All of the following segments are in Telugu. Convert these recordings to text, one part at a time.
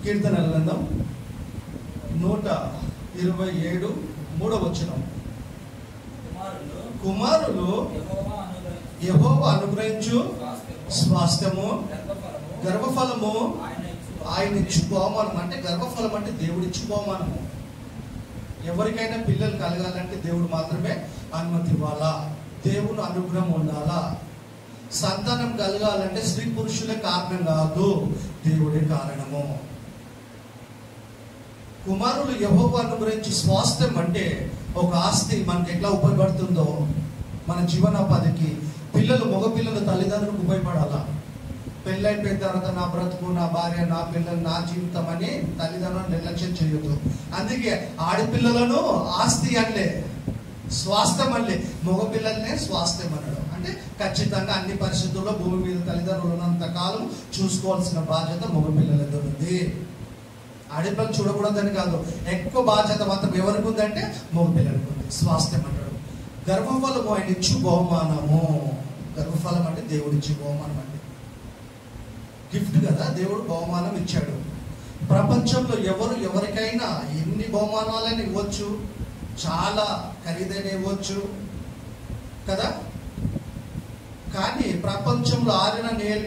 కీర్తనల గ్రంథం 127:3 కుమారులు యెహోవా అనుగ్రహించు స్వాస్థ్యము గర్భఫలము ఆయన ఇచ్చు బహుమానం. అంటే గర్భఫలం అంటే దేవుడు ఇచ్చు బహుమానము. ఎవరికైనా పిల్లలు కలగాలంటే దేవుడు మాత్రమే అనుమతి ఇవ్వాలా, దేవుని అనుగ్రహం ఉండాలా. సంతానం కలగాలంటే స్త్రీ పురుషులే కారణం కాదు, దేవుడే కారణము. కుమారులు యెహోవా అనుగ్రహించి స్వాస్థ్యం అంటే ఒక ఆస్తి మనకి ఎట్లా ఉపయోగపడుతుందో మన జీవనోపాధికి పిల్లలు, మగ పిల్లలు తల్లిదండ్రులకు ఉపయోగపడాలా. పెళ్ళైపోయిన తర్వాత నా బ్రతుకు, నా భార్య, నా పిల్లలు, నా జీవితం అని తల్లిదండ్రులను నిర్లక్ష్యం చేయొద్దు. అందుకే ఆడపిల్లలను ఆస్తి అనలే, స్వాస్థ్యం అనలే, మగ పిల్లలనే స్వాస్థ్యం అన్నాడు. అంటే ఖచ్చితంగా అన్ని పరిస్థితుల్లో భూమి మీద తల్లిదండ్రులు ఉన్నంత కాలం చూసుకోవాల్సిన బాధ్యత మగ పిల్లలతో ఉంది. ఆడపిల్లలు చూడకూడదని కాదు, ఎక్కువ బాధ్యత మాత్రం ఎవరికి ఉందంటే మగ పిల్లలకు ఉంది. స్వాస్థ్యం అంటాడు. గర్భఫలము ఆయన ఇచ్చు బహుమానము. గర్భఫలం అంటే దేవుడు ఇచ్చే బహుమానం అంటే గిఫ్ట్ కదా, దేవుడు బహుమానం ఇచ్చాడు. ప్రపంచంలో ఎవరికైనా ఎన్ని బహుమానాలని ఇవ్వచ్చు, చాలా ఖరీదైన ఇవ్వచ్చు కదా. కానీ ప్రపంచంలో ఆరిన నేల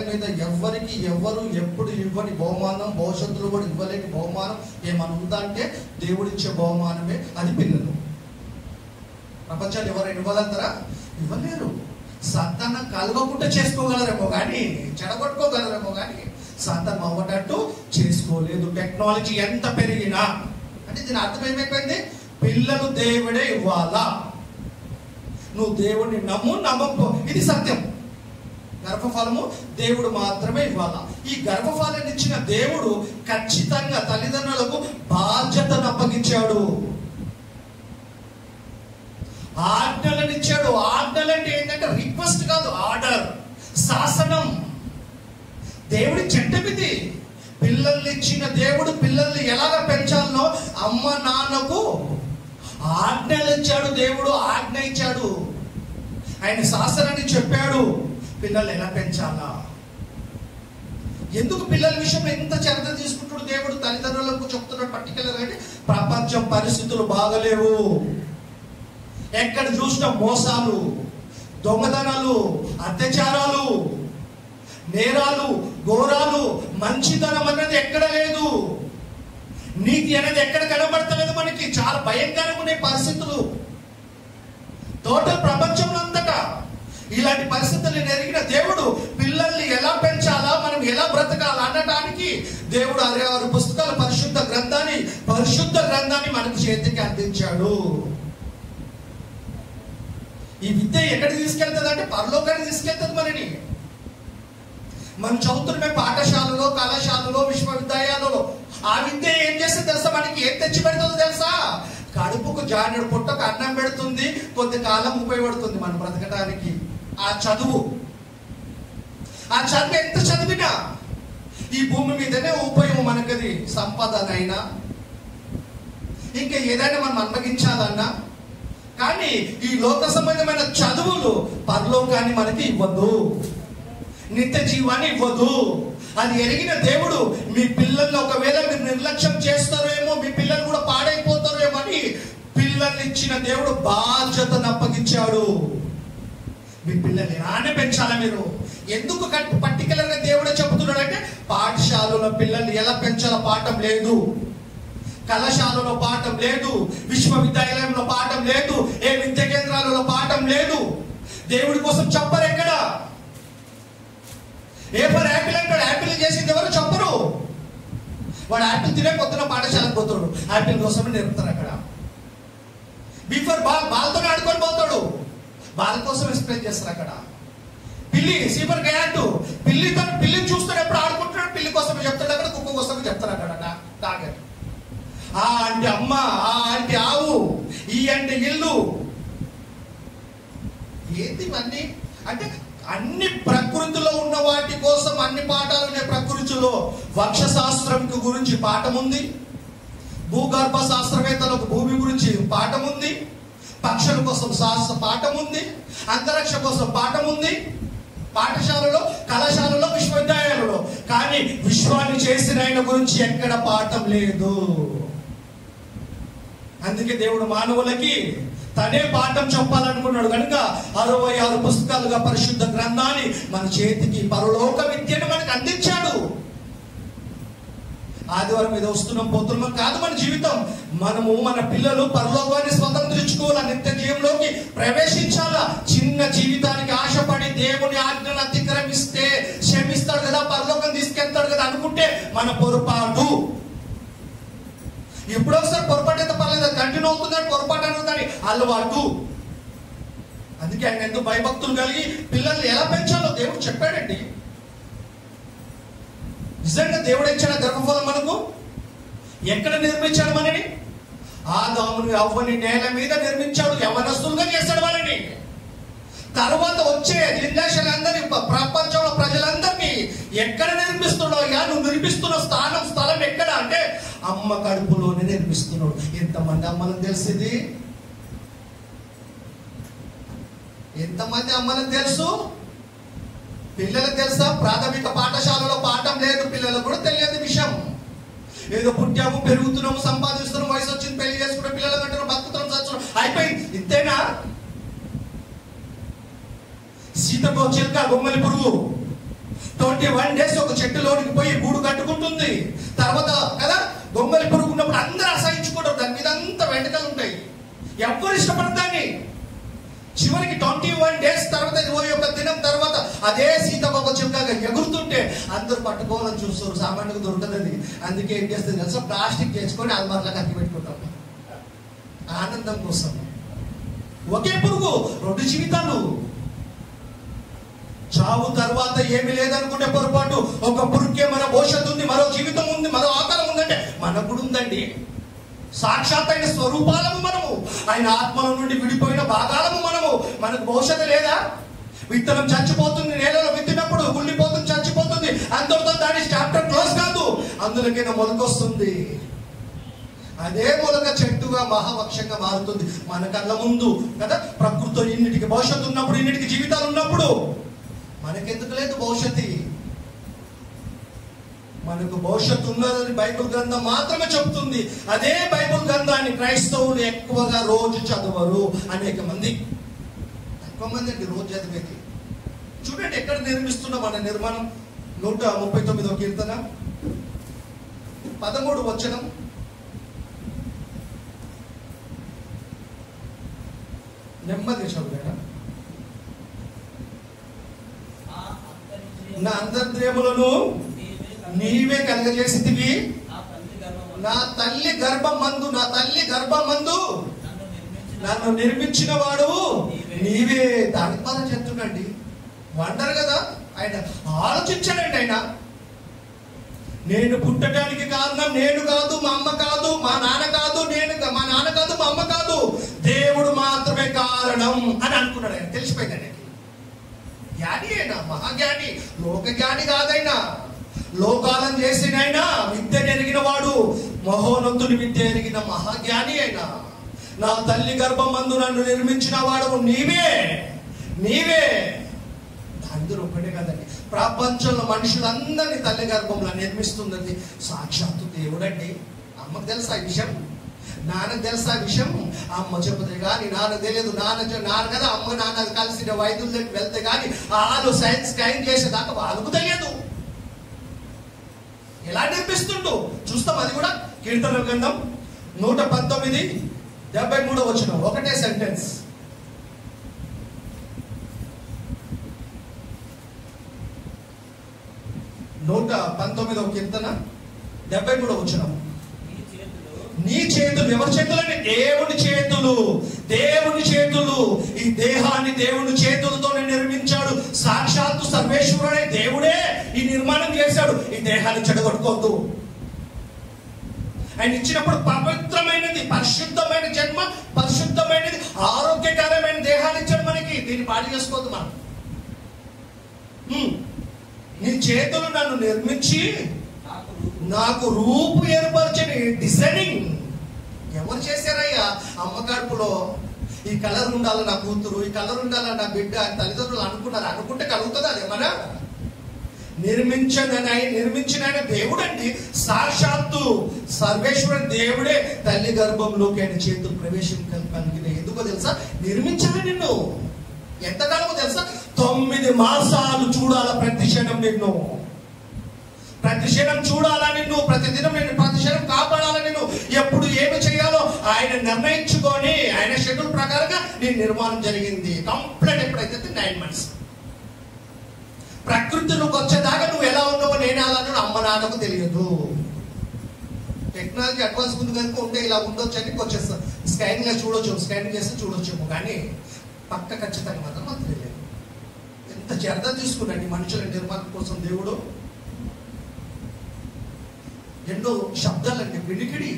మీద ఎవరికి ఎవరు ఎప్పుడు ఇవ్వని బహుమానం, భవిష్యత్తులో కూడా ఇవ్వలేని బహుమానం ఏమన్నా ఉందంటే దేవుడిచ్చే బహుమానమే, అది పిల్లలు. ప్రపంచాన్ని ఎవరైనా ఇవ్వగలుగుతారా? ఇవ్వలేరు. సంతానం కలగకుండా చేసుకోగలరేమో కానీ, చెడగొట్టుకోగలరేమో కానీ సంతానం అవ్వటట్టు చేసుకోలేదు. టెక్నాలజీ ఎంత పెరిగినా, అంటే దీని అర్థం ఏమైపోయింది, పిల్లలు దేవుడే ఇవ్వాలా. నువ్వు దేవుడిని నమ్మకు, ఇది సత్యం. గర్భఫలము దేవుడు మాత్రమే ఇవ్వాలా. ఈ గర్భఫలాన్ని ఇచ్చిన దేవుడు ఖచ్చితంగా తల్లిదండ్రులకు బాధ్యతను అప్పగించాడు, ఆజ్ఞలను ఇచ్చాడు. ఆజ్ఞలు అంటే ఏంటంటే రిక్వెస్ట్ కాదు, ఆర్డర్, శాసనం. దేవుడి చట్టం ఇది. పిల్లల్ని ఇచ్చిన దేవుడు పిల్లల్ని ఎలాగ పెంచాలనో అమ్మ నాన్నకు ఆజ్ఞలు ఇచ్చాడు. దేవుడు ఆజ్ఞ ఇచ్చాడు, ఆయన శాసనాన్ని చెప్పాడు పిల్లలు ఎలా పెంచాలా. ఎందుకు పిల్లల విషయం ఎంత చర్య తీసుకుంటాడు దేవుడు? తల్లిదండ్రులకు చెప్తున్నాడు పర్టికులర్ అంటే ప్రపంచం పరిస్థితులు బాగలేవు, ఎక్కడ చూసిన మోసాలు, దొంగతనాలు, అత్యాచారాలు, నేరాలు, ఘోరాలు, మంచితనం అనేది ఎక్కడ లేదు, నీతి అనేది ఎక్కడ కనబడతలేదు మనకి. చాలా భయంకరంగా ఉండే పరిస్థితులు టోటల్ ప్రపంచంలో అంతటా. ఇలాంటి పరిస్థితులను ఎరిగిన దేవుడు పిల్లల్ని ఎలా పెంచాలా, మనం ఎలా బ్రతకాలా అనడానికి దేవుడు 66 పుస్తకాల పరిశుద్ధ గ్రంథాన్ని మనకు చేతికి అందించాడు. ఈ విద్య ఎక్కడికి తీసుకెళ్తుంది అంటే పరలోకానికి తీసుకెళ్తుంది మనని. మనం చదువుతున్న పాఠశాలలో, కళాశాలలో, విశ్వవిద్యాలయాలలో ఆ విద్య ఏం చేస్తే తెలుసా, మనకి ఏం తెచ్చి పెడుతుందో తెలుసా? కడుపుకు జానెడు పుట్టకు అన్నం పెడుతుంది, కొంతకాలం ఉపయోగపడుతుంది మనం బ్రతకడానికి. ఆ చదువు ఎంత చదివినా ఈ భూమి మీదనే ఉపయోగం మనకది. సంపదనైనా ఇంకా ఏదైనా మనం అనుభవించాలన్నా, కానీ ఈ లోక సంబంధమైన చదువులు పరలోకాన్ని మనకి ఇవ్వదు, నిత్య జీవాన్ని ఇవ్వదు. అది ఎరిగిన దేవుడు మీ పిల్లల్ని ఒకవేళ మీరు నిర్లక్ష్యం చేస్తారేమో, మీ పిల్లలు కూడా పాడైపోతారేమో అని పిల్లల్ని ఇచ్చిన దేవుడు బాధ్యతను అప్పగించాడు. మీ పిల్లల్ని ఎలానే పెంచాలా మీరు. ఎందుకు పర్టికులర్ గా దేవుడే చెబుతున్నాడంటే పాఠశాలలో పిల్లల్ని ఎలా పెంచాలో పాఠం లేదు, కళాశాలలో పాఠం లేదు, విశ్వవిద్యాలయంలో పాఠం లేదు, ఏ విద్యా కేంద్రాలలో పాఠం లేదు. దేవుడి కోసం చెప్పరు ఎక్కడ. ఏ ఫర్ యాపిల్ అంటాడు, యాపిల్ చేసింది ఎవరు చెప్పరు. వాడు యాపిల్ తినే పొద్దున పాఠశాలకు పోతాడు, యాపిల్ కోసమే నేర్పుతారు అక్కడ. బిఫోర్ బాల్తోనే ఆడుకొని పోతాడు, బాల్ కోసం ఎక్స్ప్లెయిన్ చేస్తారు అక్కడ. పిల్లి సీపర్ గయాటు, పిల్లిని చూస్తాడు, ఎప్పుడు ఆడుకుంటాడు, పిల్లి కోసమే చెప్తాడు అక్కడ, కుక్క కోసమే చెప్తారు అక్కడ టార్గెట్. ఆ అంటే అమ్మ, ఆ అంటే ఆవు, ఈ అంటే ఇల్లు. ఏంటి ఇవన్నీ అంటే అన్ని ప్రకృతిలో ఉన్న వాటి కోసం అన్ని పాఠాలు ఉన్నాయి. ప్రకృతిలో వృక్షశాస్త్రం గురించి పాఠం ఉంది, భూగర్భ శాస్త్రవేత్తలకు భూమి గురించి పాఠం ఉంది, పక్షుల కోసం శాస్త్ర పాఠం ఉంది, అంతరిక్ష కోసం పాఠం ఉంది. పాఠశాలలో, కళాశాలలో, విశ్వవిద్యాలయాలలో. కానీ విశ్వాన్ని చేసిన ఆయన గురించి ఎక్కడ పాఠం లేదు. అందుకే దేవుడు మానవులకి తనే పాఠం చెప్పాలనుకున్నాడు కనుక 66 పుస్తకాలుగా పరిశుద్ధ గ్రంథాన్ని మన చేతికి, పరలోక విద్యను మనకు అందించాడు. ఆదివారం మీద వస్తున్నాం పోతున్నాం కాదు మన జీవితం. మనము మన పిల్లలు పరలోకాన్ని స్వతంత్రించుకోవాలా, నిత్య జీవంలోకి ప్రవేశించాలా. చిన్న జీవితానికి ఆశపడి దేవుని ఆజ్ఞను అతిక్రమిస్తే క్షమిస్తాడు కదా, పరలోకం తీసుకెళ్తాడు కదా అనుకుంటే మన పొరపాటు. ఎప్పుడో ఒకసారి పొరపాటు అయితే పర్లేదు, కంటిన్యూ అవుతుందని పొరపాటు అనుకుందని అలవాటు. అందుకే ఆయన ఎంతో భయభక్తులు కలిగి పిల్లల్ని ఎలా పెంచాలో దేవుడు చెప్పాడండి. నిజంగా దేవుడు ఇచ్చిన గర్భఫలం మనకు ఎక్కడ నిర్మించాడు? మనని ఆదాముని అవ్వని నేల మీద నిర్మించాడు, యవనస్తులుగా చేశాడు వాళ్ళని. తర్వాత వచ్చే జనరేషన్ అందరినీ, ప్రపంచంలో ప్రజలందరినీ ఎక్కడ నిర్మిస్తున్నావు? నువ్వు నిర్మిస్తున్న స్థలం ఎక్కడ అంటే అమ్మ కడుపులోనే నిర్మిస్తున్నాడు. ఎంతమంది అమ్మలకు తెలిసింది? ఎంతమంది అమ్మలకు తెలుసు? పిల్లలకు తెలుసా? ప్రాథమిక పాఠశాలలో పాఠం లేదు, పిల్లలకు కూడా తెలియదు విషయం. ఏదో పుట్టాము, పెరుగుతున్నాము, సంపాదిస్తున్నాము, వయసు వచ్చింది, పెళ్లి చేసుకుంటే పిల్లలు కంటున్నాం, బతుకుతున్నాం, చచ్చున్నాం, అయిపోయింది. ఇంతేనా? సీతకో చిలుక, గొంగలి పురుగు 21 days ఒక చెట్టులోనికి పోయి గూడు కట్టుకుంటుంది. తర్వాత కదా గొంగలి పురుగు ఉన్నప్పుడు అందరూ అసహించుకుంటారు, దాని మీద అంతా వెంటకలు ఉంటాయి, ఎవరు ఇష్టపడతాన్ని. చివరికి 21 days తర్వాత 21 దినం తర్వాత అదే సీతకొక చిలుకగా ఎగురుతుంటే అందరూ పట్టుకోవాలని చూస్తారు, సామాన్యంగా దొరకదండి. అందుకే ఏం చేస్తుంది తెలుసా? ప్లాస్టిక్ చేసుకొని అల్మార్లా కట్టి పెట్టుకుంటాం ఆనందం కోసం. ఒకే పురుగు, 2 జీవితాలు. చావు తర్వాత ఏమి లేదనుకుంటే పొరపాటు. ఒక పురుగే మన భవిష్యత్తు ఉంది, మరో జీవితం ఉంది, మరో ఆకారం ఉందంటే మనకు కూడా ఉందండి. సాక్షాత్ అయిన స్వరూపాలము మనము, ఆయన ఆత్మల నుండి విడిపోయిన భాగాలము మనము. మనకు భవిష్యత్తు లేదా? విత్తనం చచ్చిపోతుంది, నేలలో విత్తినప్పుడు కుళ్ళిపోతుంది, చచ్చిపోతుంది, అంతటితో దాని చాప్టర్ క్లోజ్ కాదు, అందులోకైనా మొలకొస్తుంది. అదే మొలక చెట్టుగా మహావృక్షంగా మారుతుంది మన కళ్ళ ముందు కదా. ప్రకృతితో ఇన్నిటికి భవిష్యత్తు ఉన్నప్పుడు, ఇన్నిటికి జీవితాలు ఉన్నప్పుడు మనకెందుకు లేదు భవిష్యత్తు? మనకు భవిష్యత్తు ఉన్నదని బైబిల్ గ్రంథం మాత్రమే చెప్తుంది. అదే బైబిల్ గ్రంథాన్ని క్రైస్తవులు ఎక్కువగా రోజు చదవరు. అనేక మంది, ఎక్కువ మంది అండి రోజు చదివేది. చూడండి ఎక్కడ నిర్మిస్తున్నాం మన నిర్మాణం. 139వ కీర్తన 13వ వచనం. నెమ్మది చదువురా. నా అంతర్ద్రియములను నీవే కలగజేసితివి, నా తల్లి గర్భమందు నన్ను నిర్మించిన వాడు నీవే. దానికి మనం చెప్తుండండి, వండరు కదా ఆయన. ఆలోచించాడండి ఆయన. నేను పుట్టడానికి కారణం నేను కాదు, మా అమ్మ కాదు, మా నాన్న కాదు, మా నాన్న కాదు, మా అమ్మ కాదు, దేవుడు మాత్రమే కారణం అని అనుకున్నాడు ఆయన. తెలిసిపోయింది ఆయనకి. జ్ఞాని అయినా, మహాజ్ఞాని, లోక జ్ఞాని కాదైనా, లోకాలను చేసిన అయినా, విద్య ఎరిగిన వాడు, మహోన్నతుని విద్య ఎరిగిన మహాజ్ఞాని అయినా. నా తల్లి గర్భమందు నన్ను నిర్మించిన వాడు నీవే. అందరూ ఒకటే కదండి. ప్రపంచంలో మనుషులందరినీ తల్లి గర్భంలో నిర్మిస్తుందండి సాక్షాత్తు దేవుడండి. అమ్మకు తెలుసా ఈ విషయం? నాన్నకు తెలుసా విషయం? అమ్మ చెబుతే కానీ నాన్న తెలియదు. నాన్న కదా అమ్మ నాన్న కలిసి వైద్యుల దగ్గరికి వెళ్తే కానీ వాళ్ళు సైన్స్ స్కాన్ చేసేదాకా వాళ్ళకు తెలియదు. ఎలా నిర్మిస్తుండు చూస్తాం. అది కూడా కీర్తన గ్రంథం 119:73 వచనం. ఒకటే సెంటెన్స్. 119వ కీర్తన 73వ వచనం. నీ చేతులు, ఎవరి చేతులంటే? దేవుని చేతులు. ఈ దేహాన్ని దేవుని చేతులతోనే నిర్మించాడు. సాక్షాత్తు సర్వేశ్వరుడే దేవుడే ఈ నిర్మాణం చేశాడు. ఈ దేహాన్ని చెడగొట్టుకోవద్దు. ఆయన ఇచ్చినప్పుడు పవిత్రమైనది, పరిశుద్ధమైన జన్మ, పరిశుద్ధమైనది, ఆరోగ్యకరమైన దేహాన్ని ఇచ్చాడు మనకి. దీన్ని పాడు చేసుకోవద్దు మనం. నీ చేతులు నన్ను నిర్మించి నాకు రూపు ఏర్పరచని డిజైనింగ్ ఎవరు చేశారయ్యా? అమ్మ కడుపులో ఈ కలర్ ఉండాలి నా కూతురు, ఈ కలర్ ఉండాలి నా బిడ్డ అని తల్లిదండ్రులు అనుకున్నారు. అనుకుంటే కలుగుతుంది అదేమన్నా? నిర్మించిన ఆయన దేవుడు అండి. సాక్షాత్తు సర్వేశ్వరుడు దేవుడే తల్లి గర్భంలోకి ఆయన చేతులు ప్రవేశం కలిగిన. ఎందుకో తెలుసా? నిర్మించాలి నిన్ను. ఎంతకాలమో తెలుసా? 9 మాసాలు చూడాల ప్రతి క్షణం నిన్ను. ప్రతి క్షణం చూడాలా నిన్ను, ప్రతిదినం నేను ప్రతి క్షణం కాపాడాలా నిన్ను. ఎప్పుడు ఏమి చేయాలో ఆయన నిర్ణయించుకొని ఆయన షెడ్యూల్ ప్రకారంగా నీ నిర్మాణం జరిగింది. కంప్లీట్ ఎప్పుడైతే 9 months. ప్రకృతిలోకి వచ్చేదాకా నువ్వు ఎలా ఉన్నావో నేను ఎలా అమ్మ నాన్నకు తెలియదు. టెక్నాలజీ అడ్వాన్స్ ముందు కనుక ఉంటే ఇలా ఉండొచ్చు అని వచ్చేస్తాం. స్కానింగ్ గా చూడొచ్చు, స్కానింగ్ చేస్తే చూడొచ్చేమో, కానీ పక్క ఖచ్చితంగా మాత్రం మాకు తెలియదు. ఎంత శ్రద్ధ తీసుకున్నాడు మనుషుల నిర్మాణం కోసం దేవుడు. ఎన్నో శబ్దాలండి, వినికిడి,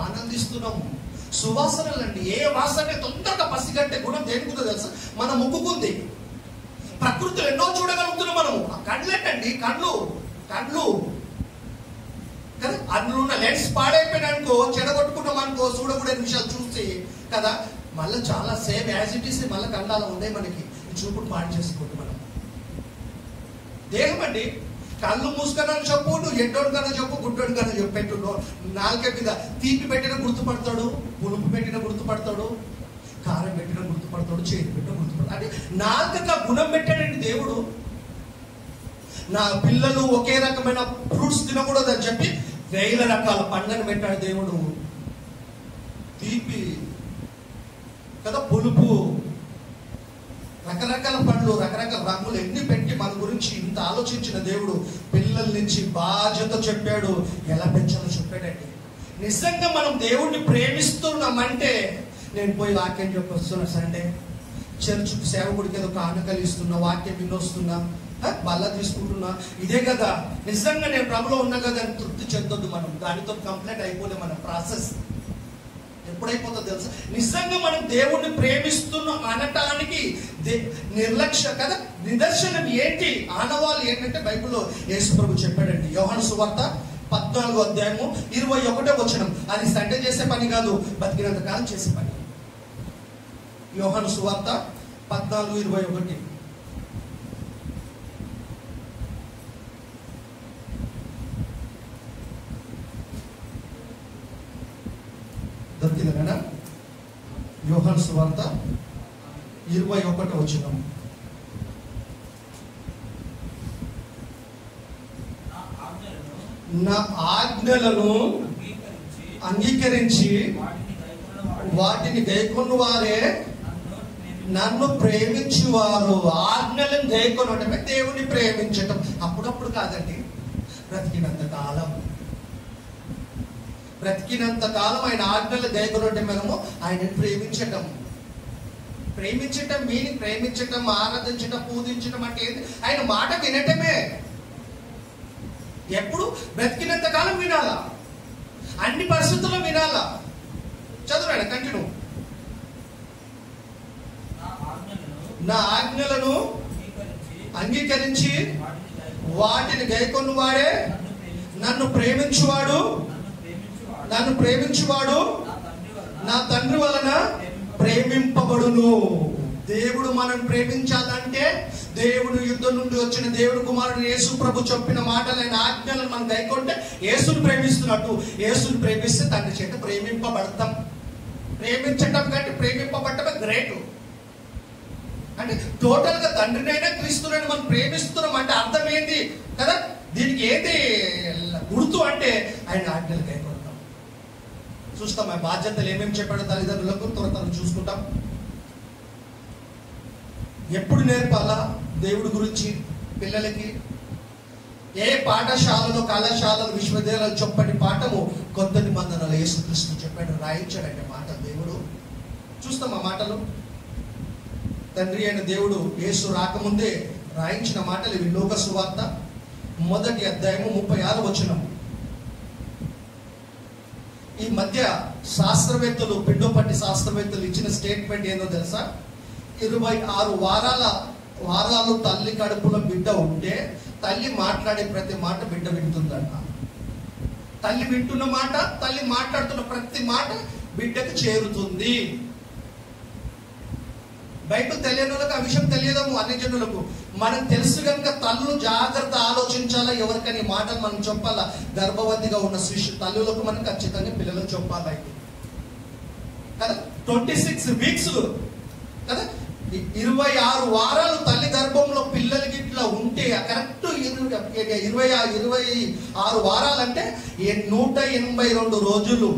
ఆనందిస్తున్నాము. సువాసనలండి, ఏ వాసన తొందరగా పసిగట్టే గుణం దేనికుందో తెలుసా? మన ముక్కుకుంది. ప్రకృతిలో ఎన్నో చూడగలుగుతున్నాం మనము. కళ్ళండి, కళ్ళు కదా. అందులో ఉన్న లెన్స్ పాడైపోయినానుకో, చెడగొట్టుకున్నాం అనుకో, చూడకూడని విషయాలు చూసి కదా, మళ్ళీ చాలా సేమ్ యాజ్ ఇట్ ఈస్ మళ్ళీ కళ్ళాల ఉన్నాయి మనకి. చూపుడు పాడు చేసుకోండి మనం. దేహం అండి, కళ్ళు మూసుకనని చెప్పు, నువ్వు ఎడ్డోడు కన్నా చెప్పు, గుడ్డోడు కన్నా చెప్పు, పెట్టు. నాలుక మీద తీపి పెట్టిన గుర్తుపడతాడు, పులుపు పెట్టిన గుర్తుపడతాడు, కారం పెట్టిన గుర్తుపడతాడు, చేతి పెట్టిన గుర్తుపడతాడు. అంటే నాలుక గుణం పెట్టాడండి దేవుడు. నా పిల్లలు ఒకే రకమైన ఫ్రూట్స్ తినకూడదు అని చెప్పి 1000 రకాల పండ్లను పెట్టాడు దేవుడు. తీపి కదా, పులుపు, రకరకాల పండ్లు, రకరకాల రంగులు ఎన్ని పెట్టి మన గురించి ఇంత ఆలోచించిన దేవుడు పిల్లల నుంచి బాధ్యత చెప్పాడు, ఎలా పెంచాలో చెప్పాడండి. నిజంగా మనం దేవుడిని ప్రేమిస్తున్నామంటే, నేను పోయి వాక్యం చెప్పొస్తున్నా, సండే చర్చ్ సేవకుడికి ఏదో కానుకలు ఇస్తున్నా, వాక్యం వినొస్తున్నా, బల్ల తీసుకుంటున్నా, ఇదే కదా నిజంగా నేను ప్రభులో ఉన్నా కదా అని తృప్తి చెందొద్దు మనం. దానితో కంప్లీట్ అయిపోలే మన ప్రాసెస్. ఎప్పుడైపోతుందో తెలుసా? నిజంగా మనం దేవుణ్ణి ప్రేమిస్తున్నాం అనటానికి నిర్లక్ష్య కదా నిదర్శనం ఏంటి, ఆనవాళ్ళు ఏంటంటే బైబిల్లో యేసు ప్రభు చెప్పాడండి. యోహాను సువార్త 14వ అధ్యాయము 21వ వచనం. అది సండే చేసే పని కాదు, బతికినంత కాలం చేసే పని. యోహాను సువార్త 14:21. దొరికింది కదా? యోహాను సువార్త 21వ వచనం. నా ఆజ్ఞలను అంగీకరించి వాటిని గైకొన్న వారే నన్ను ప్రేమించువారు. ఆజ్ఞలను గైకొనటమే దేవుని ప్రేమించటం. అప్పుడప్పుడు కాదండి, బ్రతికినంత కాలం ఆయన ఆజ్ఞలు గైకొనటం మనము ఆయనను ప్రేమించటం. మీనింగ్ ప్రేమించటం, ఆరాధించటం, పూజించటం అంటే ఏంటి? ఆయన మాట వినటమే. ఎప్పుడు? బ్రతికినంత కాలం వినాలా, అన్ని పరిస్థితుల్లో వినాలా. చదువు కంటిన్యూ. నా ఆజ్ఞలను అంగీకరించి వాటిని గైకొన్న వాడే నన్ను ప్రేమించువాడు నా తండ్రి వలన ప్రేమింపబడును. దేవుడు మనం ప్రేమించాలంటే, దేవుడు యుద్ధం నుండి వచ్చిన దేవుడు కుమారుడు యేసు ప్రభు చెప్పిన మాటలైన ఆజ్ఞలను మనం గైకొంటే యేసుని ప్రేమిస్తున్నట్టు. యేసుని ప్రేమిస్తే తండ్రి చేత ప్రేమింపబడతాం. ప్రేమించటం కంటే ప్రేమింపబడటమే గ్రేట్. అంటే టోటల్ గా తండ్రినైనా క్రీస్తునైనా మనం ప్రేమిస్తున్నాం అంటే అర్థం ఏంటి కదా? దీనికి ఏంటి గుర్తు అంటే ఆయన ఆజ్ఞలు గైకొడతాం. చూస్తాం ఆ బాధ్యతలు ఏమేమి చెప్పాడో తల్లిదండ్రులకు త్వరతరం చూసుకుంటాం. ఎప్పుడు నేర్పాలా దేవుడి గురించి పిల్లలకి? ఏ పాఠశాలలో, కళాశాలలో, విశ్వవిద్యాలయాలు చెప్పని పాఠము కొత్త నిబంధనలు యేసుక్రీస్తు చెప్పాడు, రాయించాడంటే మాట దేవుడు. చూస్తాం ఆ మాటలు. తండ్రి అయిన దేవుడు యేసు రాకముందే రాయించిన మాటలు ఇవి. లోక సువార్త 1వ అధ్యాయము 36వ వచనం. ఈ మధ్య శాస్త్రవేత్తలు, పిండోపట్టి శాస్త్రవేత్తలు ఇచ్చిన స్టేట్మెంట్ ఏందో తెలుసా? 26 వారాలు తల్లి కడుపులో బిడ్డ ఉంటే తల్లి మాట్లాడే ప్రతి మాట బిడ్డ వింటుందంట. తల్లి వింటున్న మాట, తల్లి మాట్లాడుతున్న ప్రతి మాట బిడ్డకు చేరుతుంది. బైబిల్ తెలియని వాళ్ళకి ఆ విషయం తెలియదేమో, అన్ని జనులకు. మనకు తెలుసు కనుక తల్లులు జాగ్రత్త ఆలోచించాలా, ఎవరికని మాటలు మనం చెప్పాలా. గర్భవతిగా ఉన్న తల్లులకు మనం ఖచ్చితంగా పిల్లలకు చెప్పాలి కదా. 26 వీక్స్ కదా, 26 వారాలు తల్లి గర్భంలో పిల్లలకి ఇట్లా ఉంటే కరెక్ట్ 26 వారాలు అంటే 182 రోజులు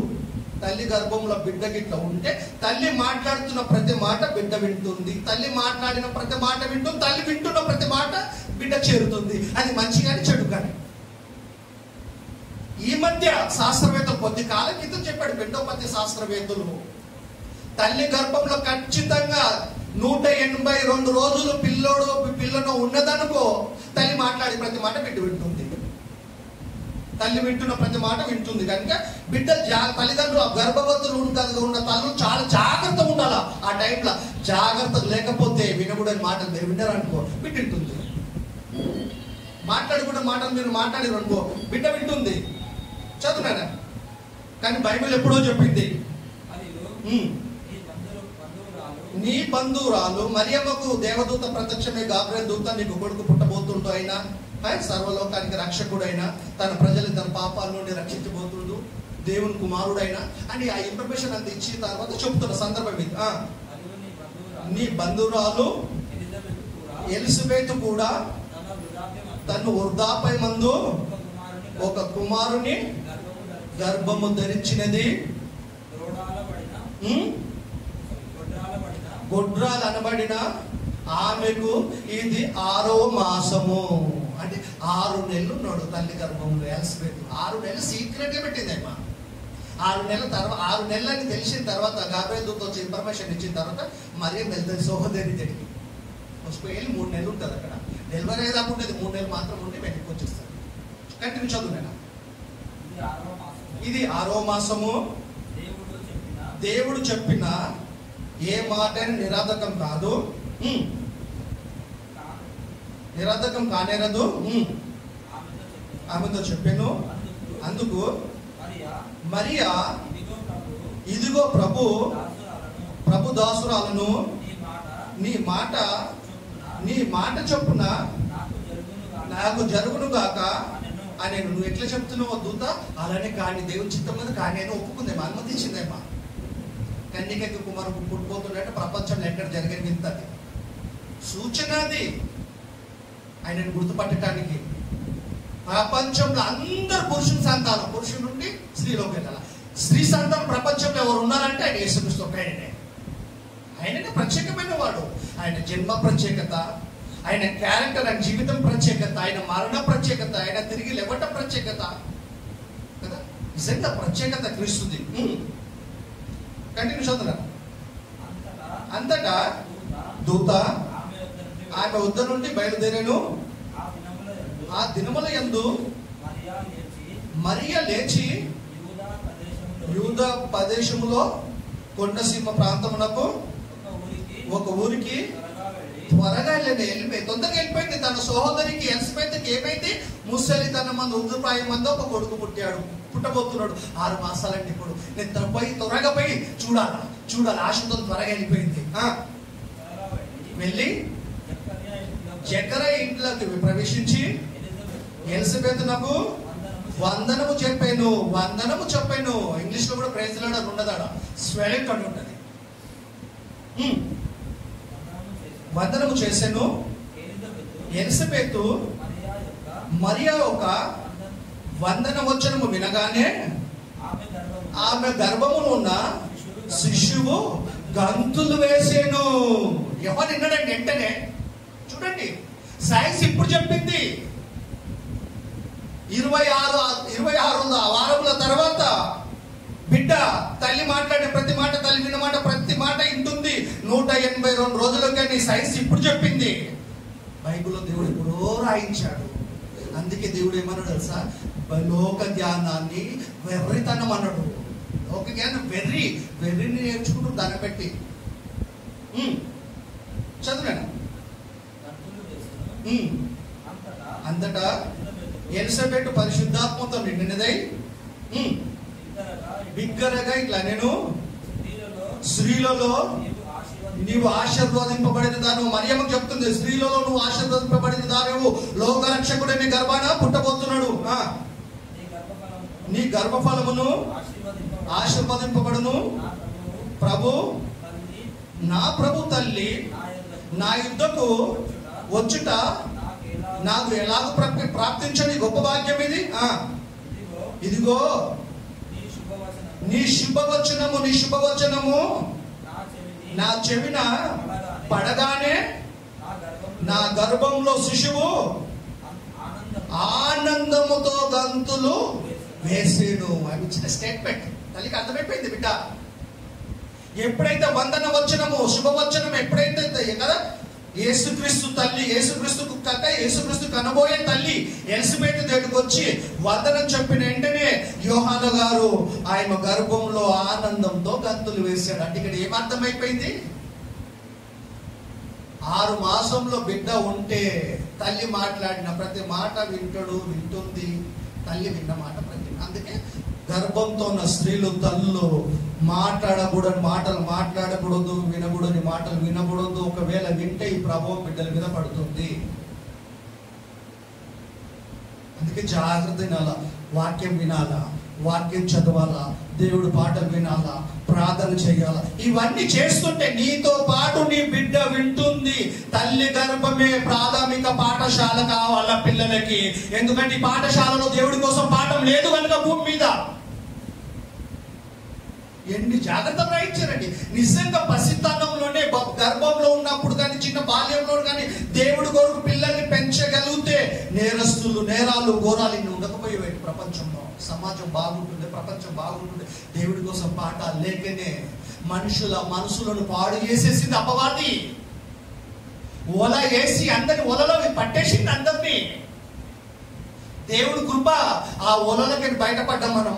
తల్లి గర్భంలో బిడ్డ గిట్ల ఉంటే తల్లి మాట్లాడుతున్న ప్రతి మాట బిడ్డ వింటుంది, తల్లి మాట్లాడిన ప్రతి మాట వింటుంది, తల్లి వింటున్న ప్రతి మాట బిడ్డ చేరుతుంది. అది మంచి కానీ చెడు కానీ. ఈ మధ్య శాస్త్రవేత్తలు కొద్ది కాలం క్రితం చెప్పాడు, బిడ్డోపతి శాస్త్రవేత్తలు, తల్లి గర్భంలో ఖచ్చితంగా 182 రోజులు పిల్లను ఉన్నదనుకో తల్లి మాట్లాడే ప్రతి మాట బిడ్డ వింటుంది, తల్లి వింటున్న ప్రతి మాట వింటుంది. కనుక బిడ్డ తల్లిదండ్రులు గర్భవతులు ఉన్న తల్లులు చాలా జాగ్రత్తగా ఉండాలి. ఆ టైంలో జాగ్రత్త లేకపోతే వినకూడని మాటలు మీరు విన్నారనుకో బిడ్డ వింటుంది, మాట్లాడకూడని మాటలు మీరు మాట్లాడారు అనుకో బిడ్డ వింటుంది. చదువునా, కానీ బైబిల్ ఎప్పుడో చెప్పింది, నీ బంధువురాలు మరియమ్మకు దేవదూత ప్రత్యక్షమే, గాబ్రియల్ దూత నీకు కొడుకు పుట్టబోతుండు, అయినా సర్వలోకానికి రక్షకుడైనా, తన ప్రజలు తన పాపాల నుండి రక్షించబోతుండు, దేవుని కుమారుడైనా అని ఆ ఇన్ఫర్మేషన్ అంత ఇచ్చిన తర్వాత చెప్తున్న సందర్భం ఇది. నీ బంధువురాలు ఎలిజబెత్ కూడా తను వృద్ధాప్యమందు ఒక కుమారుని గర్భము ధరించినది, గొడ్రాలు అనబడిన ఆమెకు ఇది 6వ మాసము. అంటే 6 నెలలు ఉన్నాడు తల్లి గర్భంలో ఎలిజబెత్. 6 నెలలు సీక్రెట్ గా పెట్టింది అమ్మా. 6 నెలల తర్వాత 6 నెలలని తెలిసిన తర్వాత గాబ్రియల్ దూత వచ్చి ఇన్ఫర్మేషన్ ఇచ్చిన తర్వాత మరియం వెళ్తుంది సహోదరి దగ్గరికి. వెళ్ళి 3 నెలలు ఉంటుంది అక్కడ. డెలివరీ అయ్యేదాకా ఉండేది 3 నెలలు మాత్రం ఉండి వెనక్కి వచ్చేస్తారు. కంటిన్యూ చదువు నేను. ఇది 6వ మాసము. దేవుడు చెప్పిన ఏ మాట నిరాధకం కాదు, నిరాధకం కానేరదు ఆమెతో చెప్పాను. అందుకు మరియా ఇదిగో ప్రభు దాసురాలను నీ మాట చొప్పున నాకు జరుగును గాక అని. నువ్వు ఎట్లా చెప్తున్నావు దూత, అలానే కానీ దేవుని చిత్తం మీద కానీ అని ఒప్పుకుందేమో, అనుమతించిందేమా. కన్యకకి కుమారుడు పుట్టిపోతున్నట్టు ప్రపంచంలో ఎక్కడ జరిగేది వింతది సూచన. అది ఆయనను గుర్తుపట్టడానికి ప్రపంచంలో అందరు పురుషుని సంతానం, పురుషుడి నుండి స్త్రీలోకి వెళ్ళాల. స్త్రీ సంతానం ప్రపంచంలో ఎవరు ఉన్నారంటే ఆయన యేసుక్రీస్తు ఒక్కడే. ఆయననే ప్రత్యేకమైన వాడు. ఆయన జన్మ ప్రత్యేకత, ఆయన క్యారెక్టర్, ఆయన జీవితం ప్రత్యేకత, ఆయన మరణ ప్రత్యేకత, ఆయన తిరిగి లేవటం ప్రత్యేకత కదా. నిజంగా ప్రత్యేకత క్రీస్తుది. కంటిన్యూ చదువురా. అంతటా దూత ఆమె వద్ద నుండి బయలుదేరాను. ఆ దినముల యందు మరియా లేచి యూదా ప్రదేశములో కొండసీమ ప్రాంతమునకు ఒక ఊరికి త్వరగా వెళ్ళిపోయి తొందరగా వెళ్ళిపోయింది. తన సహోదరికి ఎలిజబెత్కి ఏమైంది, ముసలితనం మంది వృద్ధాప్యం మంది ఒక కొడుకు పుట్టబోతున్నాడు. 6 మాసాలంటే ఇప్పుడు నేను త్వరగా పోయి చూడాలి ఆశతో త్వరగా వెళ్ళిపోయింది. వెళ్ళి జకర్యా ఇంట్లోకి ప్రవేశించి ఎలిజబెత్ నాకు వందనము చెప్పాను. ఇంగ్లీష్ లో కూడా ప్రైజ్ లాడ్ ఉండదాడ, స్వెలింగ్ అని ఉంటది. వందనము చేశాను. ఎలిజబెత్ మరియా ఒక వందన వచనము వినగానే ఆమె గర్భములో ఉన్న శిశువు గంతులు వేసాను. ఎవరు విన్నాడండి వెంటనే? చూడండి, సైన్స్ ఇప్పుడు చెప్పింది 26 వారముల తర్వాత బిడ్డ తల్లి మాట్లాడే ప్రతి మాట, తల్లి విన్న మాట ప్రతి మాట ఇంటుంది 182 రోజులకి. సైన్స్ ఇప్పుడు చెప్పింది. బైబిల్లో దేవుడు ఎప్పుడో రాయించాడు. అందుకే దేవుడు ఏమన్నాడు తెలుసా, లోక జ్ఞానాన్ని వెర్రితనం అన్నాడు. లోక జ్ఞానం వెర్రిని నేర్చుకుంటూ దాన్ని పెట్టి చదువునా. అంతటా ఎలిజబెత్ పరిశుద్ధాత్మతో నిండినదై బిగ్గరగా ఇట్లా నేను స్త్రీలలో నీవు ఆశీర్వదింపబడిన దాను. మరియమ్మ చెప్తుంది, స్త్రీలలో నువ్వు ఆశీర్వదింపబడిన దానివు, లోకరక్షకుడు నీ గర్భాన పుట్టబోతున్నాడు. నీ గర్భఫలమును ఆశీర్వదింపబడును. ప్రభు నా ప్రభు తల్లి నా యుద్ధకు వచ్చుట నాకు ఎలాగ ప్రాప్తించని గొప్ప భాగ్యం ఇది. ఇదిగో నీ శుభవచనము నా చెవిన పడగానే నా గర్భంలో శిశువు ఆనందముతో గంతులు వేసేను. అవి ఇచ్చిన స్టేట్మెంట్ తల్లికి అర్థమైపోయింది. బిడ్డ ఎప్పుడైతే వందన వచనము శుభవచనం ఎప్పుడైతే కదా, యేసుక్రీస్తు తల్లి, యేసుక్రీస్తు కనబోయే తల్లి ఎలిజబెత్ దగ్గరికి వచ్చి వందనం చెప్పిన వెంటనే యోహాను గారు ఆయన గర్భంలో ఆనందంతో గంతులు వేశాడు. అంటే ఇక్కడ ఏమర్థమైపోయింది? 6 మాసంలో బిడ్డ ఉంటే తల్లి మాట్లాడిన ప్రతి మాట వింటుంది. తల్లి విన్న మాట ప్రతి. అందుకే గర్భంతో ఉన్న స్త్రీలు తల్లు మాట్లాడకూడని మాటలు మాట్లాడకూడదు, వినకూడని మాటలు వినకూడదు. ఒకవేళ వింటే ఈ ప్రభావం బిడ్డల మీద పడుతుంది. అందుకే జాగ్రత్త వినాలా, వాక్యం వినాలా, వాక్యం చదవాలా, దేవుడు పాటలు వినాలా, ప్రార్థన చేయాలా. ఇవన్నీ చేస్తుంటే నీతో పాటు నీ బిడ్డ వింటుంది. తల్లి గర్భమే ప్రాథమిక పాఠశాల కావాల పిల్లలకి. ఎందుకంటే ఈ పాఠశాలలో దేవుడి కోసం పాఠం లేదు కనుక భూమి మీద. ఎన్ని జాగ్రత్తలు రాయించారండి. నిజంగా పసితనంలోనే గర్భంలో ఉన్నప్పుడు కానీ చిన్న బాల్యంలో కానీ దేవుడి కొరకు పిల్లల్ని పెంచగలిగితే నేరాలు ఘోరాలు ఇన్ని ఉండకపోయేవి ప్రపంచంలో. సమాజం బాగుంటుంది, ప్రపంచం బాగుంటుంది. దేవుడి కోసం పాఠాలు లేకనే మనుషుల మనసులను పాడు చేసేసింది అపవాది. ఒల వేసి అందరి ఒలలో పట్టేసింది అందరినీ. దేవుడి కృప ఆ ఒలలకి బయటపడ్డాం మనం.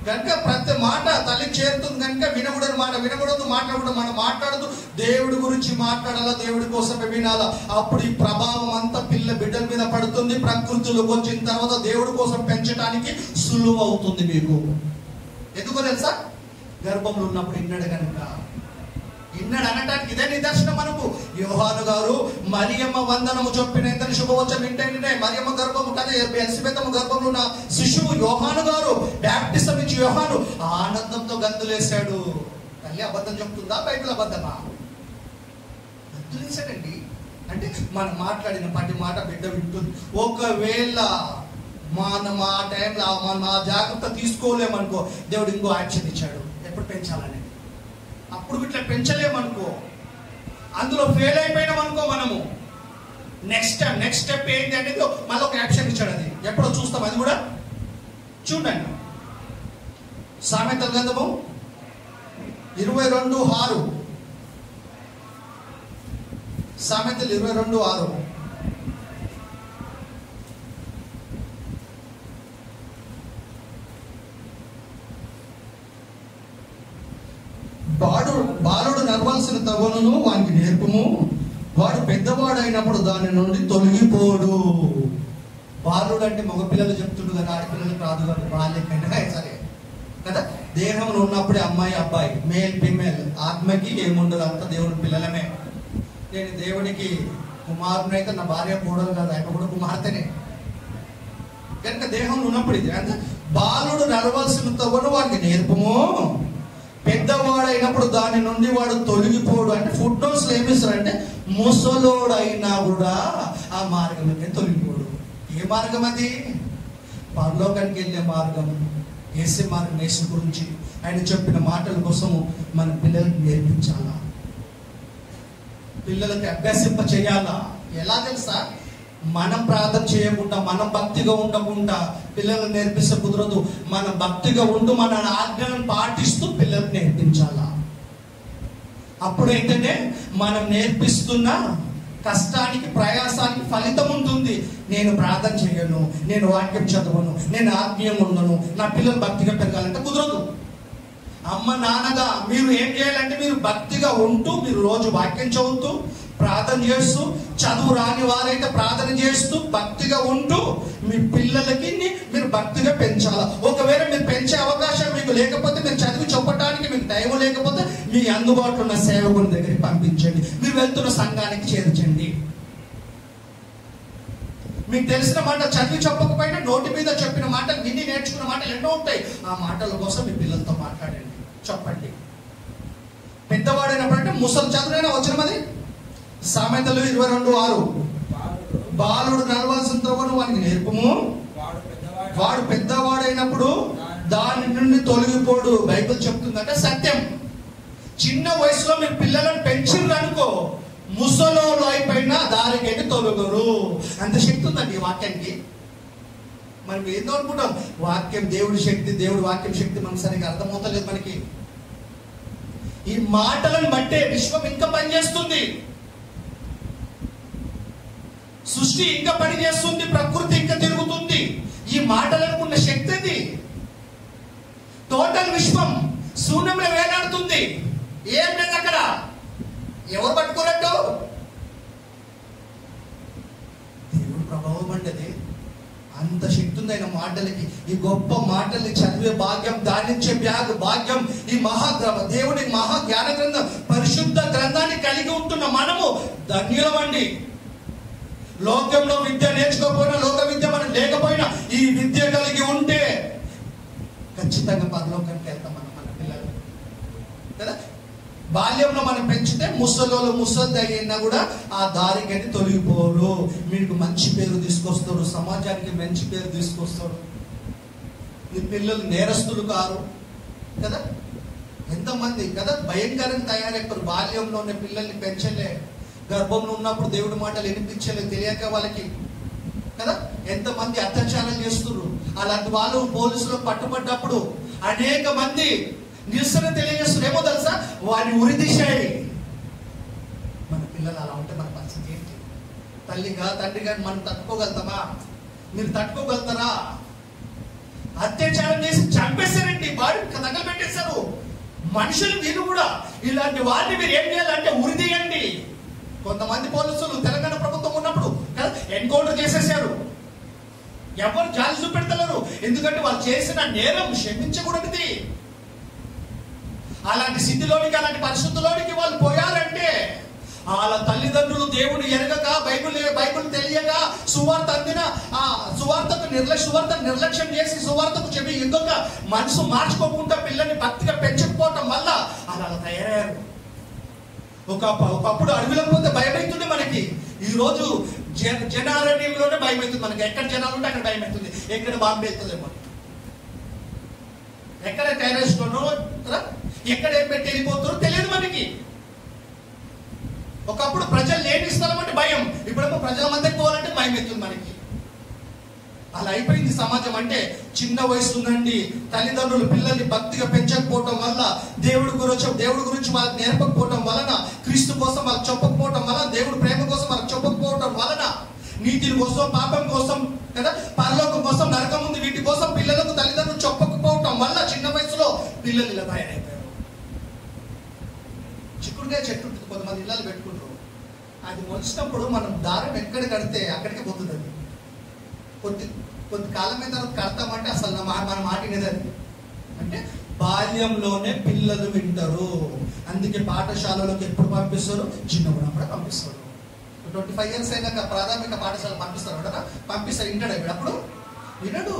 కనుక ప్రతి మాట తల్లి చేరుతుంది కనుక వినకూడదు మాట వినకూడదు, మాట్లాడకూడదు. మనం మాట్లాడదు, దేవుడి గురించి మాట్లాడాలా, దేవుడి కోసమే వినాలా. అప్పుడు ఈ ప్రభావం అంతా బిడ్డల మీద పడుతుంది. ప్రకృతిలోకి వచ్చిన తర్వాత దేవుడి కోసం పెంచడానికి సులువు అవుతుంది మీకు. ఎందుకో తెలుసా? గర్భంలో ఉన్నప్పుడు ఇన్నాడు కనుక. ఇన్నాడు అనటానికి ఇదే నిదర్శనం మనకు. యోహాను గారు మరియమ్మ వందనము చెప్పిన ఎంతని శుభవచనం ఏంటంటే మరియమ్మ గర్భము కదా, ఎలిజబెత్ గర్భంలో ఉన్న శిశువు యోహాను గారు బ్యాప్టిజం ఇచ్చి యోహాను ఆనందంతో గంతులేశాడు. తల్లి అబద్ధం చెప్తుందా? బైబిల్ అబద్ధమా? గంతులేశాడండి. అంటే మనం మాట్లాడిన ప్రతి మాట బిడ్డ వింటుంది. ఒకవేళ మనం ఆ టైంలో మనం ఆ జాగ్రత్త తీసుకోలేమనుకో, దేవుడు ఇంకో యాక్షన్ ఇచ్చాడు. ఎప్పుడు పెంచాలని. అప్పుడు ఇట్లా పెంచలేమనుకో, అందులో ఫెయిల్ అయిపోయినామనుకో మనము, నెక్స్ట్ స్టెప్ ఏంటి అనేది మళ్ళీ ఒక యాక్షన్ ఇచ్చాడు. అది ఎప్పుడో చూస్తాం. అది కూడా చూడండి. సామెతల గ్రంథము 22:6. సామెతలు 22:6. బాలుడు నడవలసిన తగును వానికి నేర్పుము, వాడు పెద్దవాడైనప్పుడు దాని నుండి తొలగిపోడు. బాలుడు అంటే మగ పిల్లలు చెప్తుండు కదా, ఆడపిల్లలు కాదు కదా. బాల్యకైనా సరే కదా, దేహంలో ఉన్నప్పుడే అమ్మాయి అబ్బాయి, మేల్ ఫిమేల్, ఆత్మకి ఏముండదు, అంతా దేవుడి పిల్లలమే. నేను దేవుడికి కుమారుని అయితే నా భార్య కూడదు కదా, ఆయన కూడా కుమార్తెనే. కనుక దేహంలో ఉన్నప్పుడు ఇది అంటే బాలుడు నడవలసిన తగును వాడికి నేర్పము, పెద్దవాడైనప్పుడు దాని నుండి వాడు తొలగిపోడు. అంటే ఫుడ్ నోట్స్ ఏమిస్తారంటే ముసలోడైనా కూడా ఆ మార్గంలోకి తొలగిపోడు. ఏ మార్గం అది? పరలోకానికి వెళ్ళే మార్గం. యేసు మార్గం. యేసు గురించి ఆయన చెప్పిన మాటల కోసము మన పిల్లలకి నేర్పించాలా, పిల్లలకి అభ్యాసింప చేయాలా. ఎలా తెలుసా? మనం ప్రార్థన చేయకుండా, మనం భక్తిగా ఉండకుండా పిల్లలకు నేర్పిస్తే కుదరదు. మనం భక్తిగా ఉంటూ మన ఆజ్ఞలను పాటిస్తూ పిల్లలకు నేర్పించాలా. అప్పుడైతేనే మనం నేర్పిస్తున్న కష్టానికి, ప్రయాసానికి ఫలితం ఉంటుంది. నేను ప్రార్థన చేయను, నేను వాక్యం చదవను, నేను ఆత్మీయంగా ఉండను, నా పిల్లలు భక్తిగా పెరగాలంటే కుదరదు. అమ్మ నాన్నగా మీరు ఏం చేయాలంటే మీరు భక్తిగా ఉంటూ, మీరు రోజు వాక్యం చదువుతూ, ప్రార్థన చేస్తూ, చదువు రాని వారైతే ప్రార్థన చేస్తూ భక్తిగా ఉంటూ మీ పిల్లలకి మీరు భక్తిగా పెంచాలా. ఒకవేళ మీరు పెంచే అవకాశం మీకు మీకు లేకపోతే, మీరు చదివి చెప్పడానికి మీకు టైం లేకపోతే, మీ అందుబాటులో ఉన్న సేవకుని దగ్గరికి పంపించండి. మీరు వెళ్తున్న సంఘానికి చేర్చండి. మీకు తెలిసిన మాట చదివి చెప్పకపోయినా నోటి మీద చెప్పిన మాటలు విని నేర్చుకున్న మాటలు ఎన్నో ఉంటాయి. ఆ మాటల కోసం మీ పిల్లలతో మాట్లాడండి, చెప్పండి. పెద్దవాడైనప్పుడు అంటే ముసలి చదువునైనా వచ్చిన మరి సామెతలు 22:6 బాలుడు నడవాల్సిన త్రోవను వానికి నేర్పుము, వాడు పెద్దవాడైనప్పుడు దాని నుండి తొలగిపోడు. బైబిల్ చెప్తుందంటే సత్యం. చిన్న వయసులో మీరు పిల్లలను పెంచిండ్రు అనుకో, ముసలోళ్ళు అయిపోయినా దారికి తొలగరు. అంత శక్తి ఉందండి ఈ వాక్యానికి. మనం ఏదో అనుకుంటాం, వాక్యం దేవుడి శక్తి, దేవుడి వాక్యం శక్తి మనకు సరిగ్గా అర్థమవుతలేదు మనకి. ఈ మాటలను బట్టే విశ్వం ఇంకా పనిచేస్తుంది, సృష్టి ఇంకా పనిచేస్తుంది, ప్రకృతి ఇంకా తిరుగుతుంది. ఈ మాటలకు ఉన్న శక్తి అది. టోటల్ విశ్వం శూన్యంలో వేలాడుతుంది. ఏం లేదు అక్కడ. ఎవరు పట్టుకోనట్టు? దేవుడు ప్రభావం అంటది. అంత శక్తి ఉంది ఆయన మాటలకి. ఈ గొప్ప మాటల్ని చదివే భాగ్యం, ధ్యానించే భాగ్యం, ఈ దేవుని మహా జ్ఞాన గ్రంథం, పరిశుద్ధ గ్రంథాన్ని కలిగి ఉంటున్న మనము ధన్యులమండి. లోకంలో విద్య నేర్చుకోకపోయినా, లోక విద్య మనం లేకపోయినా, ఈ విద్య కలిగి ఉంటే ఖచ్చితంగా పరలోకానికి వెళ్తాం మన పిల్లలు కదా. బాల్యంలో మనం పెంచితే ముసలి అయినా కూడా ఆ దారికి అని తొలగిపోరు. మీకు మంచి పేరు తీసుకొస్తారు, సమాజానికి మంచి పేరు తీసుకొస్తారు. మీ పిల్లలు నేరస్తులు కారు కదా. ఎంతమంది కదా భయంకరంగా తయారైపోరు. బాల్యంలోనే పిల్లల్ని పెంచలే, గర్భంలో ఉన్నప్పుడు దేవుడి మాటలు వినిపించలే, తెలియక వాళ్ళకి కదా. ఎంతమంది అత్యాచారాలు చేస్తున్నారు. అలాంటి వాళ్ళు పోలీసులు పట్టుబడ్డప్పుడు అనేక మంది నిరసన తెలియజేస్తున్నారు. ఏమో తెలుసా, వాడిని ఉరిదీశాయి. మన పిల్లలు అలా ఉంటే మన పరిస్థితి ఏంటి? తల్లిగా తండ్రిగా మనం తట్టుకోగలుగుతామా? మీరు తట్టుకోగలుగుతారా? అత్యాచారం చేసి చంపేశారండి, బాడీ తగలు పెట్టేశారు మనుషులు. మీరు కూడా ఇలాంటి వారిని మీరు ఏం చేయాలంటే ఉరిదీయండి. కొంతమంది పోలీసులు తెలంగాణ ప్రభుత్వం ఉన్నప్పుడు ఎన్కౌంటర్ చేసేసారు. ఎవరు జాలి చూపెడతలేరు, ఎందుకంటే వాళ్ళు చేసిన నేరం క్షమించకూడనిది. అలాంటి స్థితిలోనికి, అలాంటి పరిస్థితుల్లోనికి వాళ్ళు పోయారంటే వాళ్ళ తల్లిదండ్రులు దేవుడు ఎరగక, బైబిల్ తెలియక, సువార్తకు నిర్లక్ష్యం చేసి, సువార్తకు చెప్పి ఇంకొక మనసు మార్చుకోకుండా పిల్లల్ని భక్తిగా పెంచకపోవటం వల్ల అలా తయారయ్యారు. ఒకప్పుడు అడవిలో పోతే భయం అవుతుంది మనకి. ఈ రోజు జనారణ్యంలోనే భయం అవుతుంది మనకి. ఎక్కడ జనాలు ఉంటే అక్కడ భయం అవుతుంది. ఎక్కడ బాంబు అవుతుందేమో, ఎక్కడ టెర్రరిస్టులో, ఎక్కడ ఏం పెట్టి వెళ్ళిపోతారో తెలియదు మనకి. ఒకప్పుడు ప్రజలు లేని స్థలం అంటే భయం, ఇప్పుడేమో ప్రజల మధ్యకి పోవాలంటే భయం అవుతుంది మనకి. అలా అయిపోయింది సమాజం. అంటే చిన్న వయసు నుండి తల్లిదండ్రులు పిల్లల్ని భక్తిగా పెంచకపోవటం వల్ల, దేవుడి గురించి వాళ్ళకి నేర్పకపోవటం వలన, క్రీస్తు కోసం వాళ్ళకి చెప్పకపోవటం వలన, దేవుడి ప్రేమ కోసం వాళ్ళకి చెప్పకపోవటం వలన, నీతి కోసం, పాపం కోసం కదా, పరలోకం కోసం, నరకం ఉంది, వీటి కోసం పిల్లలకు తల్లిదండ్రులు చెప్పకపోవటం వల్ల చిన్న వయసులో పిల్లలు ఇలా తయారైపోయారు. చిక్కుడుకాయ చెట్టు ఉంటుంది, కొంతమంది ఇళ్ళలు పెట్టుకుంటారు. అది మొలిచినప్పుడు మనం దారం ఎక్కడ కడితే అక్కడికే పోతుంది. అది కొద్ది కాలం మీద తర్వాత కడతామంటే అసలు మన మాట వినేది. అంటే బాల్యంలోనే పిల్లలు వింటారు. అందుకే పాఠశాలలోకి ఎప్పుడు పంపిస్తారు? చిన్నప్పుడు పంపిస్తారు. 25 years అయినాక ప్రాథమిక పాఠశాల పంపిస్తారు కదా, పంపిస్తారు. వింటాడు అప్పుడు వినడు.